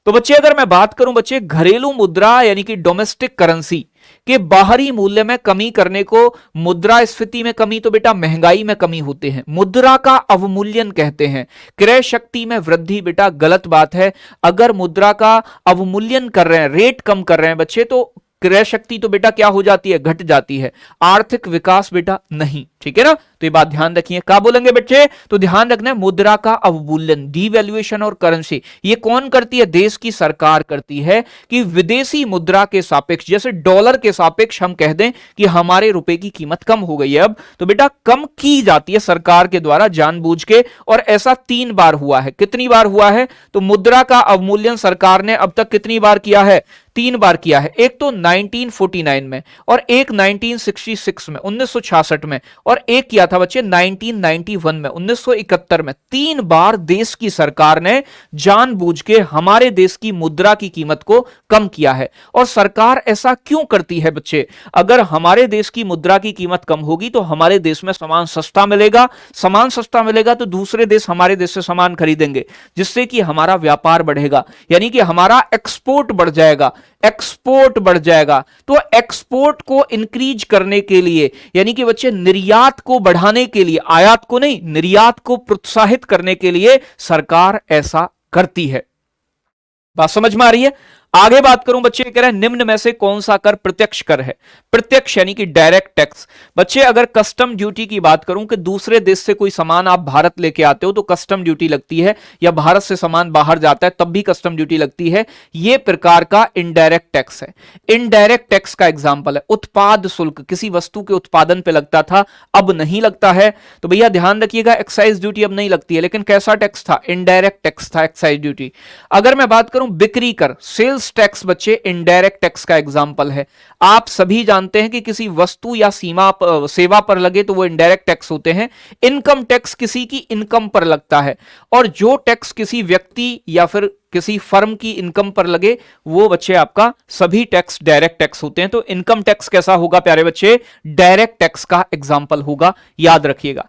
तो बच्चे अगर मैं बात करूं बच्चे घरेलू मुद्रा यानी कि डोमेस्टिक करेंसी के बाहरी मूल्य में कमी करने को, मुद्रास्फीति में कमी तो बेटा महंगाई में कमी होते हैं, मुद्रा का अवमूल्यन कहते हैं। क्रय शक्ति में वृद्धि बेटा गलत बात है। अगर मुद्रा का अवमूल्यन कर रहे हैं, रेट कम कर रहे हैं बच्चे, तो क्रय शक्ति तो बेटा क्या हो जाती है, घट जाती है। आर्थिक विकास बेटा नहीं, ठीक है ना। तो ये बात ध्यान रखिए, क्या बोलेंगे बच्चे, तो ध्यान रखना है मुद्रा का अवमूल्यन, डीवैल्यूएशन और करेंसी, ये कौन करती है, देश की सरकार करती है। कि विदेशी मुद्रा के सापेक्ष, जैसे डॉलर के सापेक्ष हम कह दें कि हमारे रुपए की कीमत कम हो गई है अब, तो बेटा कम की जाती है सरकार के द्वारा जानबूझ के, और ऐसा 3 बार हुआ है। कितनी बार हुआ है, तो मुद्रा का अवमूल्यन सरकार ने अब तक कितनी बार किया है, 3 बार किया है। एक तो 1949 में, और एक 1966 में 1966 में, और एक किया था बच्चे 1991 में 1971 में। 3 बार देश की सरकार ने जानबूझ के हमारे देश की मुद्रा की कीमत को कम किया है। और सरकार ऐसा क्यों करती है बच्चे, अगर हमारे देश की मुद्रा की कीमत कम होगी तो हमारे देश में सामान सस्ता मिलेगा, सामान सस्ता मिलेगा तो दूसरे देश हमारे देश से सामान खरीदेंगे, जिससे कि हमारा व्यापार बढ़ेगा, यानी कि हमारा एक्सपोर्ट बढ़ जाएगा, एक्सपोर्ट बढ़ जाएगा। तो एक्सपोर्ट को इंक्रीज करने के लिए, यानी कि बच्चे निर्यात को बढ़ाने के लिए, आयात को नहीं, निर्यात को प्रोत्साहित करने के लिए सरकार ऐसा करती है। बात समझ में आ रही है। आगे बात करूं बच्चे, कह रहे हैं निम्न में से कौन सा कर प्रत्यक्ष कर है। प्रत्यक्ष यानी कि डायरेक्ट टैक्स। बच्चे अगर कस्टम ड्यूटी की बात करूं कि दूसरे देश से कोई सामान आप भारत लेके आते हो तो कस्टम ड्यूटी लगती है, या भारत से सामान बाहर जाता है तब भी कस्टम ड्यूटी लगती है, यह प्रकार का इनडायरेक्ट टैक्स है। इनडायरेक्ट टैक्स का एग्जांपल है उत्पाद शुल्क, किसी वस्तु के उत्पादन पे लगता था अब नहीं लगता है, तो भैया ध्यान रखिएगा एक्साइज ड्यूटी अब नहीं लगती है, लेकिन कैसा टैक्स था, इनडायरेक्ट टैक्स था एक्साइज ड्यूटी। अगर मैं बात करूं बिक्री कर, सेल्स टैक्स बच्चे इनडायरेक्ट टैक्स का एग्जांपल है। आप सभी जानते हैं कि किसी वस्तु या सेवा पर लगे तो वो इनडायरेक्ट टैक्स होते हैं। इनकम टैक्स किसी की इनकम पर लगता है, और जो टैक्स किसी व्यक्ति या फिर किसी फर्म की इनकम पर लगे वो बच्चे आपका सभी टैक्स डायरेक्ट टैक्स होते हैं। तो इनकम टैक्स कैसा होगा प्यारे बच्चे, डायरेक्ट टैक्स का एग्जांपल होगा, याद रखिएगा।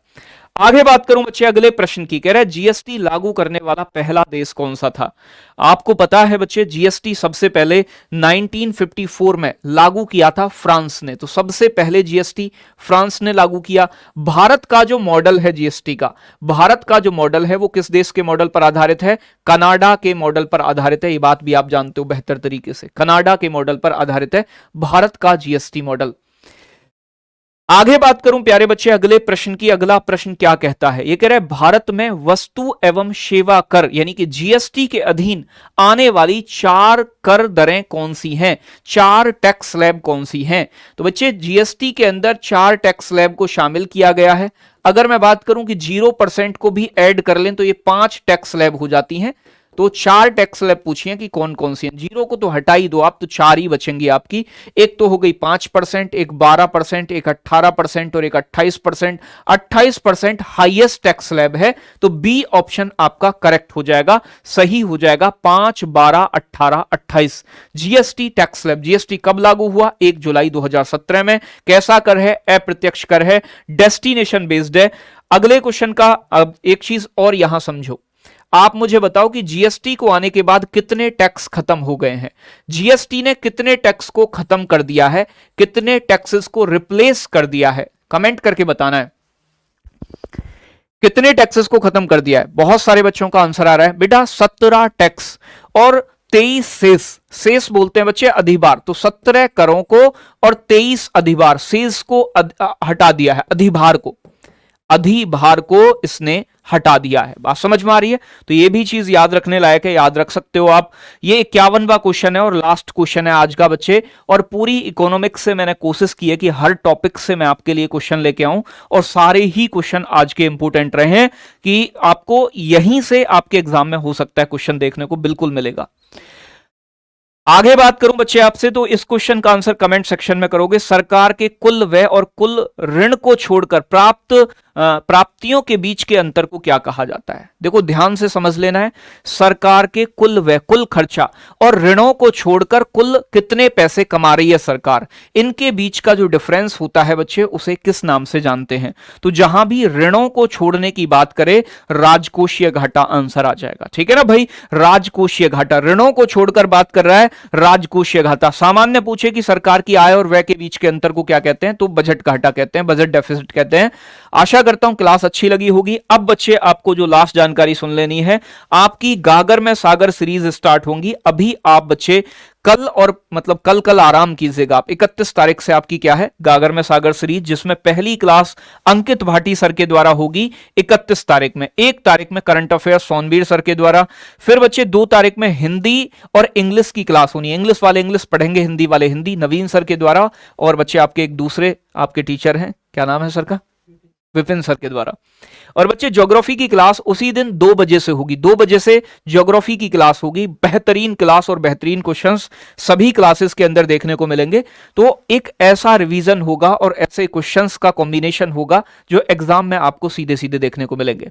आगे बात करूं बच्चे अगले प्रश्न की, कह रहे हैं जीएसटी लागू करने वाला पहला देश कौन सा था। आपको पता है बच्चे जीएसटी सबसे पहले 1954 में लागू किया था फ्रांस ने, तो सबसे पहले जीएसटी फ्रांस ने लागू किया। भारत का जो मॉडल है जीएसटी का, भारत का जो मॉडल है वो किस देश के मॉडल पर आधारित है, कनाडा के मॉडल पर आधारित है। ये बात भी आप जानते हो बेहतर तरीके से, कनाडा के मॉडल पर आधारित है भारत का जीएसटी मॉडल। आगे बात करूं प्यारे बच्चे अगले प्रश्न की। अगला प्रश्न क्या कहता है, ये कह रहा है भारत में वस्तु एवं सेवा कर यानी कि जीएसटी के अधीन आने वाली 4 कर दरें कौन सी हैं, 4 टैक्स स्लैब कौन सी हैं। तो बच्चे जीएसटी के अंदर 4 टैक्स स्लैब को शामिल किया गया है। अगर मैं बात करूं कि 0% को भी ऐड कर लें तो ये 5 टैक्स स्लैब हो जाती हैं। तो 4 टैक्स स्लैब पूछिए कि कौन कौन सी हैं। 0 को तो हटा ही दो आप, तो 4 ही बचेंगी आपकी। एक तो हो गई 5%, एक 12%, एक 18% और एक 28%। 28% हाईएस्ट टैक्स स्लैब है, तो बी ऑप्शन आपका करेक्ट हो जाएगा, सही हो जाएगा। 5, 12, 18, 28 जीएसटी टैक्स स्लैब। जीएसटी कब लागू हुआ? 1 जुलाई 2017 में। कैसा कर है? अप्रत्यक्ष कर है, डेस्टिनेशन बेस्ड है। अगले क्वेश्चन का अब एक चीज और यहां समझो, आप मुझे बताओ कि जीएसटी को आने के बाद कितने टैक्स खत्म हो गए हैं। जीएसटी ने कितने टैक्स को खत्म कर दिया है, कितने टैक्सेस को रिप्लेस कर दिया है, कमेंट करके बताना है। कितने टैक्सेस को खत्म कर दिया है? बहुत सारे बच्चों का आंसर आ रहा है बेटा 17 टैक्स और 23 सेस। सेस बोलते हैं बच्चे अधिभार, तो 17 करों को और 23 अधिभार, सेस को हटा दिया है, अधिभार को इसने हटा दिया है। बात समझ में आ रही है? तो ये भी चीज याद रखने लायक है, याद रख सकते हो आप। ये 51वां क्वेश्चन है और लास्ट क्वेश्चन है आज का बच्चे। और पूरी इकोनॉमिक्स से मैंने कोशिश की है कि हर टॉपिक से मैं आपके लिए क्वेश्चन लेके आऊं, और सारे ही क्वेश्चन आज के इंपोर्टेंट रहे हैं कि आपको यहीं से आपके एग्जाम में हो सकता है क्वेश्चन देखने को बिल्कुल मिलेगा। आगे बात करूं बच्चे आपसे, तो इस क्वेश्चन का आंसर कमेंट सेक्शन में करोगे। सरकार के कुल व्यय और कुल ऋण को छोड़कर प्राप्तियों के बीच के अंतर को क्या कहा जाता है? देखो ध्यान से समझ लेना है। सरकार के कुल व्यय, कुल खर्चा और ऋणों को छोड़कर कुल कितने पैसे कमा रही है सरकार, इनके बीच का जो डिफरेंस होता है बच्चे, उसे किस नाम से जानते हैं? तो जहां भी ऋणों को छोड़ने की बात करें, राजकोषीय घाटा आंसर आ जाएगा। ठीक है ना भाई, राजकोषीय घाटा। ऋणों को छोड़कर बात कर रहा है, राजकोषीय घाटा। सामान्य पूछे कि सरकार की आय और व्यय के बीच के अंतर को क्या कहते हैं, तो बजट घाटा कहते हैं, बजट डेफिसिट कहते हैं। आशा करता हूं क्लास अच्छी लगी होगी। अब बच्चे आपको जो लास्ट जानकारी सुन लेनी है, आपकी गागर में सागर सीरीज स्टार्ट होंगी। अभी आप बच्चे कल और मतलब कल आराम कीजिएगा आप। 31 तारीख से आपकी क्या है, गागर में सागर सीरीज, जिसमें पहली क्लास अंकित भाटी सर के द्वारा होगी 31 तारीख में। 1 तारीख में करंट अफेयर्स सोनबीर सर के द्वारा। फिर बच्चे 2 तारीख में हिंदी और इंग्लिश की क्लास होनी है। इंग्लिश वाले इंग्लिश पढ़ेंगे, हिंदी वाले हिंदी, नवीन सर के द्वारा। और बच्चे आपके एक दूसरे आपके टीचर हैं, क्या नाम है सर का, विपिन सर के द्वारा। और बच्चे ज्योग्राफी की क्लास उसी दिन 2 बजे से होगी। 2 बजे से ज्योग्राफी की क्लास होगी। बेहतरीन क्लास और बेहतरीन क्वेश्चंस सभी क्लासेस के अंदर देखने को मिलेंगे। तो एक ऐसा रिवीजन होगा और ऐसे क्वेश्चंस का कॉम्बिनेशन होगा जो एग्जाम में आपको सीधे सीधे देखने को मिलेंगे।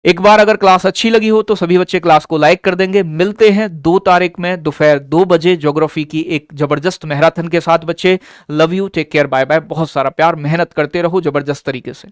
एक बार अगर क्लास अच्छी लगी हो तो सभी बच्चे क्लास को लाइक कर देंगे। मिलते हैं 2 तारीख में दोपहर 2 बजे ज्योग्राफी की एक जबरदस्त मैराथन के साथ। बच्चे love you, take care, bye bye. बहुत सारा प्यार, मेहनत करते रहो जबरदस्त तरीके से।